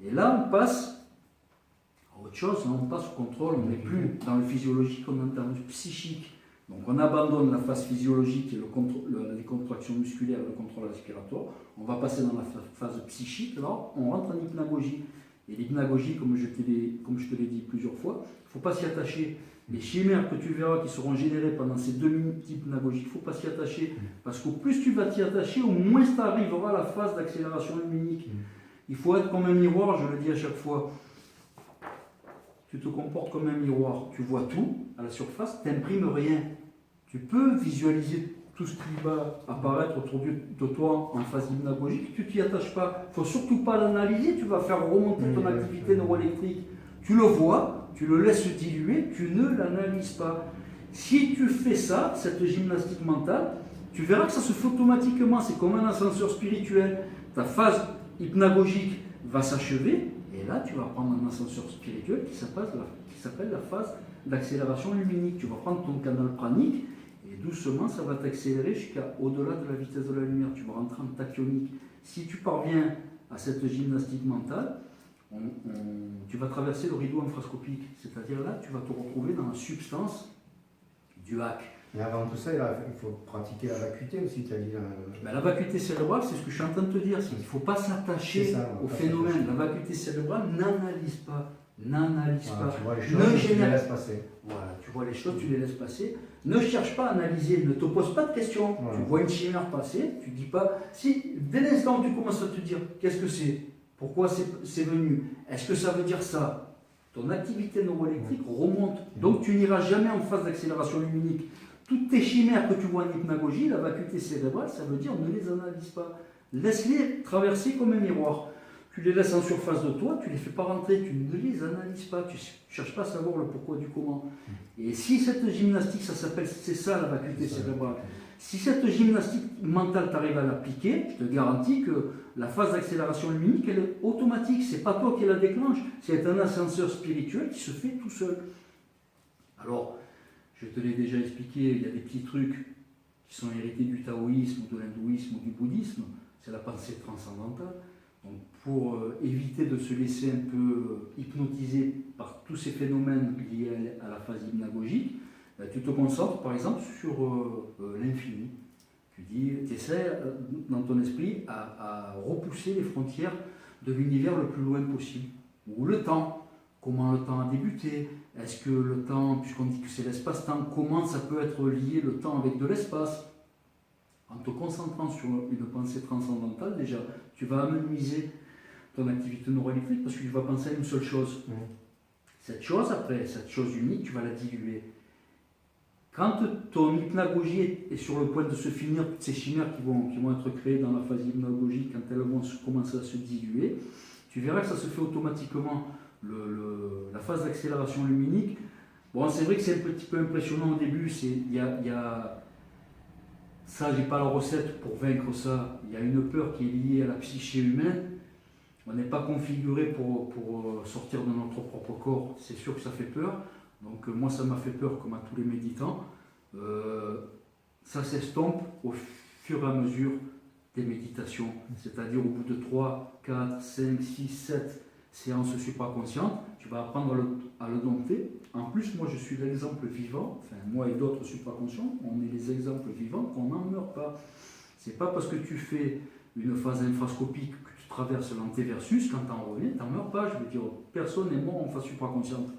Et là on passe autre chose, hein, on passe au contrôle, on n'est plus dans le physiologique, on est dans le psychique. Donc on abandonne la phase physiologique et les contractions musculaires et le contrôle respiratoire. On va passer dans la phase psychique, là on rentre en hypnagogie. Et l'hypnagogie, comme je te l'ai dit plusieurs fois, il ne faut pas s'y attacher. Les chimères que tu verras qui seront générées pendant ces 2 minutes d'hypnagogie, il ne faut pas s'y attacher. Parce qu'au plus tu vas t'y attacher, au moins tu arriveras à la phase d'accélération luminique. Il faut être comme un miroir, je le dis à chaque fois. Tu te comportes comme un miroir, tu vois tout à la surface, tu n'imprimes rien. Tu peux visualiser tout ce qui va apparaître autour de toi en phase hypnagogique, tu t'y attaches pas. Il ne faut surtout pas l'analyser, tu vas faire remonter ton activité neuroélectrique. Tu le vois, tu le laisses diluer, tu ne l'analyses pas. Si tu fais ça, cette gymnastique mentale, tu verras que ça se fait automatiquement, c'est comme un ascenseur spirituel. Ta phase hypnagogique va s'achever. Et là, tu vas prendre un ascenseur spirituel qui s'appelle la phase d'accélération luminique. Tu vas prendre ton canal pranique et doucement, ça va t'accélérer jusqu'à au-delà de la vitesse de la lumière. Tu vas rentrer en tachyonique. Si tu parviens à cette gymnastique mentale, tu vas traverser le rideau infrascopique. C'est-à-dire là, tu vas te retrouver dans la substance du hack. Mais avant tout ça, il faut pratiquer la vacuité aussi, tu as dit. La vacuité cérébrale, c'est ce que je suis en train de te dire, c'est qu'il ne faut pas s'attacher au phénomène. La vacuité cérébrale n'analyse pas. Tu vois les choses, tu les laisses passer. Voilà, tu vois les choses, tu les laisses passer. Ne cherche pas à analyser, ne te pose pas de questions. Voilà. Tu vois une chimère passer, tu ne dis pas... Si, dès l'instant où tu commences à te dire, qu'est-ce que c'est? Pourquoi c'est venu? Est-ce que ça veut dire ça? Ton activité neuroélectrique remonte. Donc tu n'iras jamais en phase d'accélération luminique. Toutes tes chimères que tu vois en hypnagogie, la vacuité cérébrale, ça veut dire ne les analyse pas. Laisse-les traverser comme un miroir. Tu les laisses en surface de toi, tu ne les fais pas rentrer, tu ne les analyses pas, tu ne cherches pas à savoir le pourquoi du comment. Et si cette gymnastique, c'est ça la vacuité cérébrale. Si cette gymnastique mentale, tu arrives à l'appliquer, je te garantis que la phase d'accélération luminique, elle est automatique. Ce n'est pas toi qui la déclenche, c'est un ascenseur spirituel qui se fait tout seul. Alors, je te l'ai déjà expliqué, il y a des petits trucs qui sont hérités du taoïsme, ou de l'hindouisme ou du bouddhisme, c'est la pensée transcendantale. Donc pour éviter de se laisser un peu hypnotiser par tous ces phénomènes liés à la phase hypnagogique, tu te concentres par exemple sur l'infini. Tu essaies dans ton esprit à repousser les frontières de l'univers le plus loin possible. Ou le temps. Comment le temps a débuté? Est-ce que le temps, puisqu'on dit que c'est l'espace-temps, comment ça peut être lié le temps avec de l'espace? En te concentrant sur une pensée transcendantale, déjà, tu vas amenuiser ton activité neuroélectrique parce que tu vas penser à une seule chose. Cette chose, après, cette chose unique, tu vas la diluer. Quand ton hypnagogie est sur le point de se finir, toutes ces chimères qui vont être créées dans la phase hypnagogique, quand elles vont commencer à se diluer, tu verras que ça se fait automatiquement. La phase d'accélération luminique, bon, c'est vrai que c'est un petit peu impressionnant au début, ça, j'ai pas la recette pour vaincre ça. Il y a une peur qui est liée à la psyché humaine. On n'est pas configuré pour sortir de notre propre corps. C'est sûr que ça fait peur. Donc moi, ça m'a fait peur comme à tous les méditants. Ça s'estompe au fur et à mesure des méditations. C'est-à-dire au bout de 3, 4, 5, 6, 7 séances supraconscientes, tu vas apprendre à le dompter. En plus, moi je suis l'exemple vivant, enfin moi et d'autres supraconscients, on est les exemples vivants qu'on n'en meurt pas. C'est pas parce que tu fais une phase infrascopique que tu traverses l'antéversus, quand tu en reviens, tu n'en meurs pas. Je veux dire, personne n'est mort en phase supraconsciente.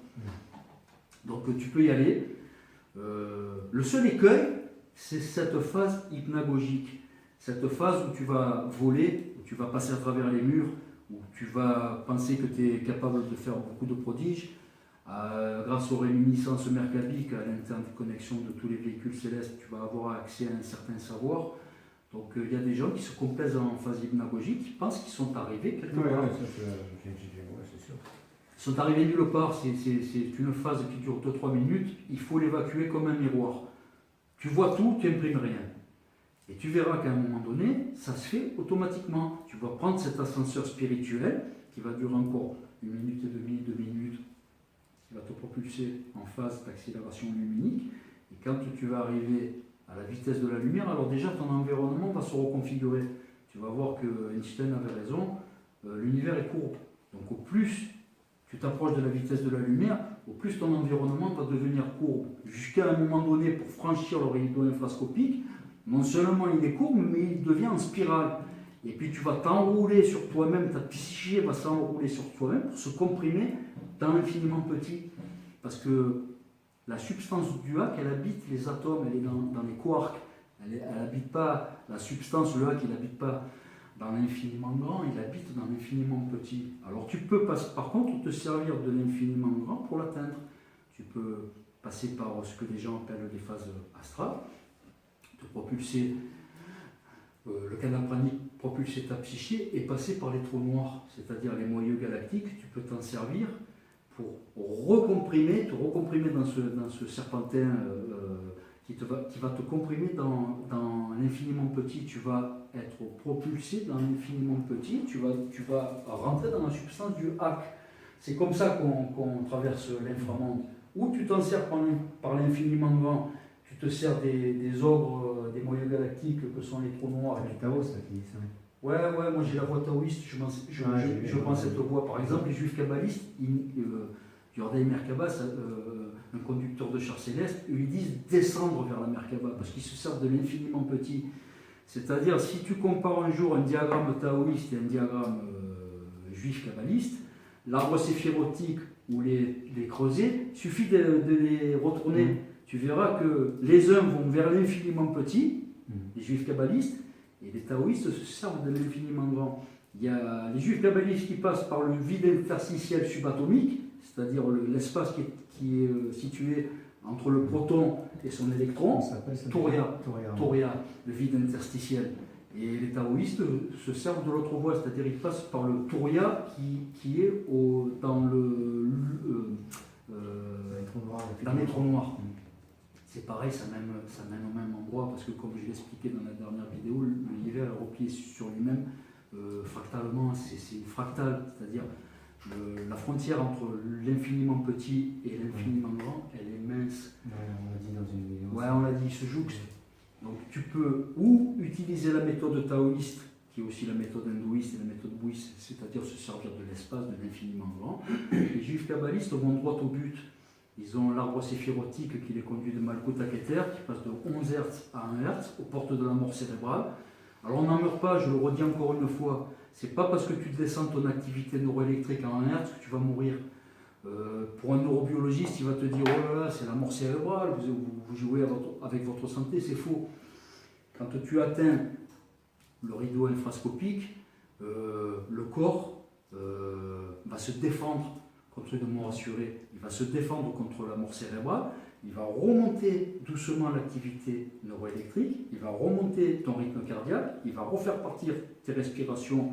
Donc tu peux y aller. Le seul écueil, c'est cette phase hypnagogique. Cette phase où tu vas voler, où tu vas passer à travers les murs, où tu vas penser que tu es capable de faire beaucoup de prodiges, grâce aux réminiscences mercabiques, à l'interconnexion de tous les véhicules célestes, tu vas avoir accès à un certain savoir. Donc il y a des gens qui se complaisent en phase hypnagogique, qui pensent qu'ils sont arrivés quelque part. Ouais, c'est sûr. Ils sont arrivés nulle part, c'est une phase qui dure 2-3 minutes, il faut l'évacuer comme un miroir. Tu vois tout, tu n'imprimes rien. Et tu verras qu'à un moment donné, ça se fait automatiquement. Tu vas prendre cet ascenseur spirituel qui va durer encore 1 minute et demie, 2 minutes, qui va te propulser en phase d'accélération luminique. Et quand tu vas arriver à la vitesse de la lumière, alors déjà ton environnement va se reconfigurer. Tu vas voir que Einstein avait raison, l'univers est courbe. Donc au plus tu t'approches de la vitesse de la lumière, au plus ton environnement va devenir courbe. Jusqu'à un moment donné, pour franchir le rideau infrascopique, non seulement il est courbe, mais il devient en spirale. Et puis tu vas t'enrouler sur toi-même, ta psyché va s'enrouler sur toi-même pour se comprimer dans l'infiniment petit. Parce que la substance du HAC, elle habite les atomes, elle est dans les quarks. Elle n'habite pas, la substance, le HAC, il n'habite pas dans l'infiniment grand, il habite dans l'infiniment petit. Alors tu peux par contre te servir de l'infiniment grand pour l'atteindre. Tu peux passer par ce que les gens appellent des phases astrales, te propulser, le canal pranique, propulser ta psyché et passer par les trous noirs, c'est-à-dire les moyeux galactiques. Tu peux t'en servir pour te recomprimer dans ce serpentin qui va te comprimer dans l'infiniment petit. Tu vas être propulsé dans l'infiniment petit, tu vas rentrer dans la substance du HAC. C'est comme ça qu'on traverse l'inframonde. Ou tu t'en sers par l'infiniment grand, tu te sers des ogres, des moyeux galactiques que sont les trous noirs. C'est Taos ça qui dit ça. Ouais, moi j'ai la voix taoïste, je prends cette voix. Par exemple, les juifs kabbalistes, Yordaï Merkaba, un conducteur de char céleste, ils disent descendre vers la Merkaba, parce qu'ils se servent de l'infiniment petit. C'est-à-dire, si tu compares un jour un diagramme taoïste et un diagramme juif kabbaliste, l'arbre séphirotique ou les creuser, il suffit de les retourner. Tu verras que les uns vont vers l'infiniment petit, les juifs kabbalistes, et les taoïstes se servent de l'infiniment grand. Il y a les juifs kabbalistes qui passent par le vide interstitiel subatomique, c'est-à-dire l'espace qui est situé entre le proton et son électron, Turiya, le vide interstitiel. Et les taoïstes se servent de l'autre voie, c'est-à-dire ils passent par le Turiya qui est dans les trous noirs. C'est pareil, ça mène au même endroit, parce que comme je l'ai expliqué dans la dernière vidéo, l'univers est replié sur lui-même fractalement, c'est une fractale, c'est-à-dire la frontière entre l'infiniment petit et l'infiniment grand, elle est mince. Ouais, on l'a dit dans une vidéo. Ouais, on l'a dit, il se jouxte. Donc tu peux ou utiliser la méthode taoïste, qui est aussi la méthode hindouiste et la méthode bouddhiste, c'est-à-dire se servir de l'espace, de l'infiniment grand. Les juifs kabbalistes vont droit au but. Ils ont l'arbre séphirotique qui les conduit de Malkout à Keter, qui passe de 11 Hz à 1 Hz, aux portes de la mort cérébrale. Alors on n'en meurt pas, je le redis encore une fois, c'est pas parce que tu descends ton activité neuroélectrique à 1 Hz que tu vas mourir. Pour un neurobiologiste, il va te dire oh là là, c'est la mort cérébrale, vous jouez avec votre santé, c'est faux. Quand tu atteins le rideau infrascopique, le corps va se défendre contre une mort assurée. Il va se défendre contre la mort cérébrale, il va remonter doucement l'activité neuroélectrique, il va remonter ton rythme cardiaque, il va refaire partir tes respirations.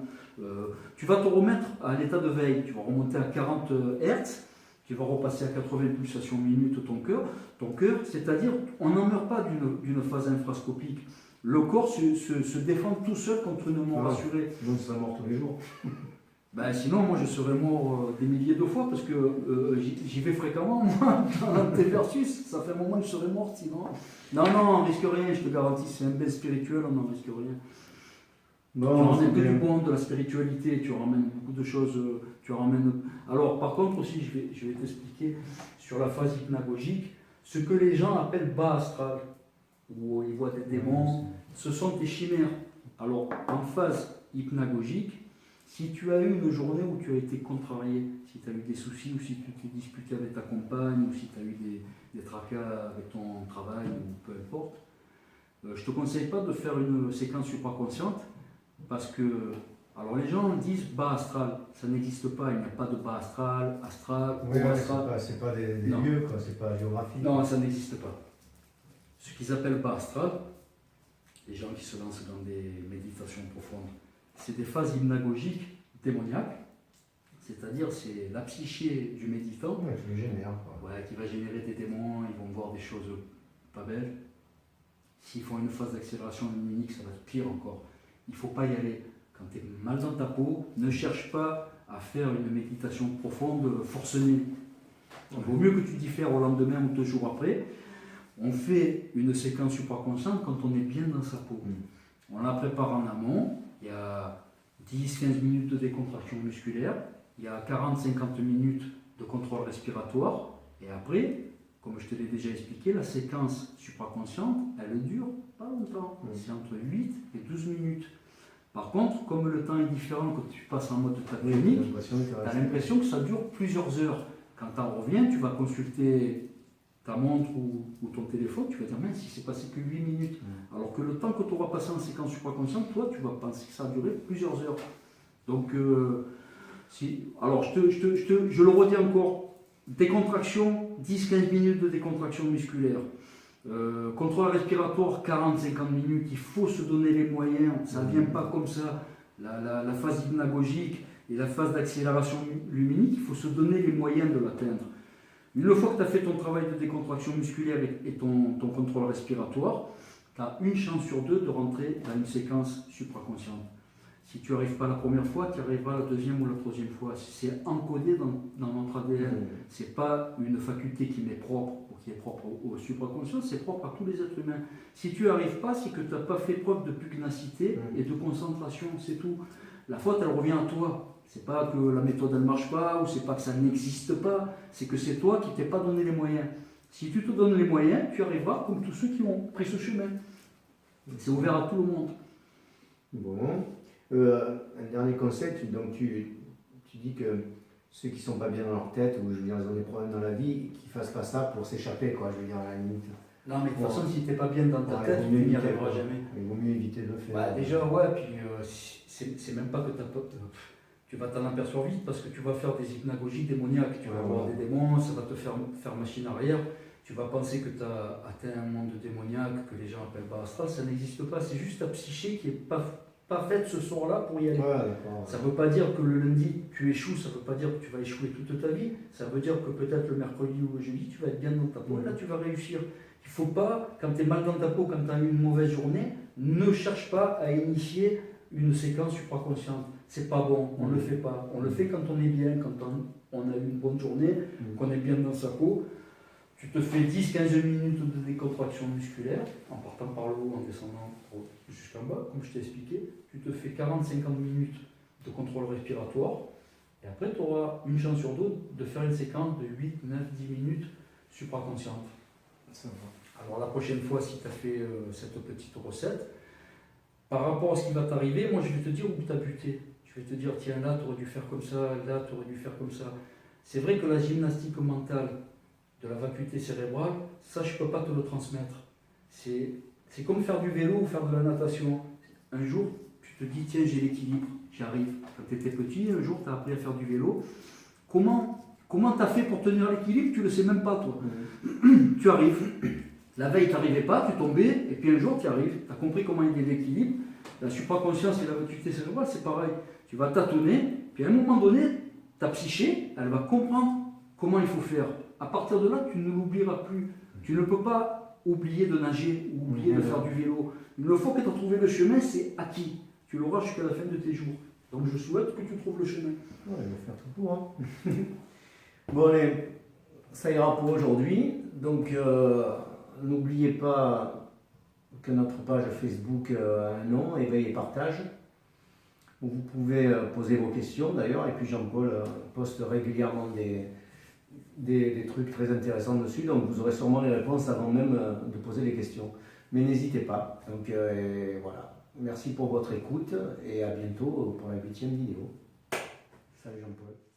Tu vas te remettre à l'état de veille, tu vas remonter à 40 Hz, tu vas repasser à 80 pulsations minutes ton cœur, c'est-à-dire on n'en meurt pas d'une phase infrascopique. Le corps se défend tout seul contre une mort assurée. Sinon tu serais mort tous les jours. Sinon, moi, je serais mort des milliers de fois, parce que j'y vais fréquemment, moi, dans l'antéversus. Ça fait un moment que je serais mort, sinon. Non, on risque rien, je te garantis. C'est un bain spirituel, on n'en risque rien. Tu ramènes que du bon, de la spiritualité, tu ramènes beaucoup de choses, tu ramènes... Alors par contre aussi, je vais t'expliquer sur la phase hypnagogique, ce que les gens appellent bas astral, où ils voient des démons, ce sont des chimères. Alors en phase hypnagogique, si tu as eu une journée où tu as été contrarié, si tu as eu des soucis, ou si tu t'es disputé avec ta compagne, ou si tu as eu des tracas avec ton travail, ou peu importe, je ne te conseille pas de faire une séquence supraconsciente, parce que, alors les gens disent bas astral, ça n'existe pas, il n'y a pas de bas astral, astral, Oui, haut astral. c'est pas des lieux, quoi, c'est pas géographique. Non, ça n'existe pas. Ce qu'ils appellent bas astral, les gens qui se lancent dans des méditations profondes, c'est des phases hypnagogiques démoniaques, c'est-à-dire c'est la psyché du méditant qui génère, quoi. Ouais, qui va générer des démons, ils vont voir des choses pas belles. S'ils font une phase d'accélération luminique, ça va être pire encore. Il ne faut pas y aller. Quand tu es mal dans ta peau, ne cherche pas à faire une méditation profonde forcenée. Il vaut mieux que tu diffères au lendemain ou 2 jours après. On fait une séquence supraconsciente quand on est bien dans sa peau. On la prépare en amont. Il y a 10-15 minutes de décontraction musculaire. Il y a 40-50 minutes de contrôle respiratoire. Et après, comme je te l'ai déjà expliqué, la séquence supraconsciente, elle dure pas longtemps. C'est entre 8 et 12 minutes. Par contre, comme le temps est différent quand tu passes en mode tatonique, tu as l'impression que ça dure plusieurs heures. Quand tu en reviens, tu vas consulter ta montre ou ton téléphone, tu vas dire, mince, il s'est passé que 8 minutes. Alors que le temps que tu auras passé en séquence supraconsciente, toi, tu vas penser que ça a duré plusieurs heures. Donc, alors je le redis encore, décontraction, 10-15 minutes de décontraction musculaire. Contrôle respiratoire, 40-50 minutes, il faut se donner les moyens, ça ne vient pas comme ça. La phase hypnagogique et la phase d'accélération luminique, il faut se donner les moyens de l'atteindre. Une fois que tu as fait ton travail de décontraction musculaire et ton contrôle respiratoire, tu as une chance sur 2 de rentrer dans une séquence supraconsciente. Si tu n'y arrives pas la première fois, tu y arriveras la deuxième ou la troisième fois. C'est encodé dans notre ADN. Ce n'est pas une faculté qui m'est propre ou qui est propre au supraconscient, c'est propre à tous les êtres humains. Si tu n'y arrives pas, c'est que tu n'as pas fait preuve de pugnacité et de concentration, c'est tout. La faute, elle revient à toi. C'est pas que la méthode elle ne marche pas ou c'est pas que ça n'existe pas, c'est que c'est toi qui ne t'es pas donné les moyens. Si tu te donnes les moyens, tu arriveras comme tous ceux qui ont pris ce chemin. C'est ouvert à tout le monde. Bon. Un dernier conseil, donc tu dis que ceux qui ne sont pas bien dans leur tête ou je veux dire, ils ont des problèmes dans la vie, qu'ils ne fassent pas ça pour s'échapper, quoi, je veux dire, à la limite. Non, mais de toute façon, si tu n'es pas bien dans ta tête, tu n'y arriveras jamais. Il vaut mieux éviter de le faire. Bah, déjà, ouais, puis c'est même pas que tu vas t'en apercevoir vite parce que tu vas faire des hypnagogies démoniaques, tu vas voir des démons, ça va te faire machine arrière. Tu vas penser que tu as atteint un monde démoniaque que les gens appellent bas astral, ça n'existe pas, c'est juste ta psyché qui n'est pas faite ce soir-là pour y aller. Ça ne veut pas dire que le lundi tu échoues, ça ne veut pas dire que tu vas échouer toute ta vie, ça veut dire que peut-être le mercredi ou le jeudi tu vas être bien dans ta peau et là tu vas réussir. Il ne faut pas, quand tu es mal dans ta peau, quand tu as eu une mauvaise journée, ne cherche pas à initier une séquence supraconsciente. C'est pas bon, on ne le fait pas. On le fait quand on est bien, quand on a eu une bonne journée, qu'on est bien dans sa peau. Tu te fais 10-15 minutes de décontraction musculaire, en partant par le haut, en descendant jusqu'en bas, comme je t'ai expliqué. Tu te fais 40-50 minutes de contrôle respiratoire, et après tu auras une chance sur 2 de faire une séquence de 8, 9, 10 minutes supraconsciente. Alors la prochaine fois, si tu as fait cette petite recette, par rapport à ce qui va t'arriver, moi je vais te dire où tu as buté. Je vais te dire, tiens, là tu aurais dû faire comme ça, là tu aurais dû faire comme ça. C'est vrai que la gymnastique mentale de la vacuité cérébrale, ça je ne peux pas te le transmettre. C'est comme faire du vélo ou faire de la natation. Un jour, tu te dis, tiens, j'ai l'équilibre, j'y arrive. Quand tu étais petit, un jour tu as appris à faire du vélo. Comment tu as fait pour tenir l'équilibre? Tu ne le sais même pas, toi. Tu arrives. La veille, tu n'arrivais pas, tu tombais, et puis un jour, tu arrives. Tu as compris comment il y a l'équilibre. La supraconscience et la vacuité cérébrale, c'est pareil. Tu vas tâtonner, puis à un moment donné, ta psyché, elle va comprendre comment il faut faire. À partir de là, tu ne l'oublieras plus. Tu ne peux pas oublier de nager ou oublier de faire du vélo. Une fois que tu as trouvé le chemin, c'est acquis. Tu l'auras jusqu'à la fin de tes jours. Donc je souhaite que tu trouves le chemin. Ouais, il va faire tout pour. Hein. Bon, allez, ça ira pour aujourd'hui. Donc, n'oubliez pas que notre page Facebook a un nom, éveil et partage. où vous pouvez poser vos questions d'ailleurs, et puis Jean-Paul poste régulièrement des trucs très intéressants dessus, donc vous aurez sûrement les réponses avant même de poser les questions. Mais n'hésitez pas. Donc voilà. Merci pour votre écoute et à bientôt pour la 8e vidéo. Salut Jean-Paul.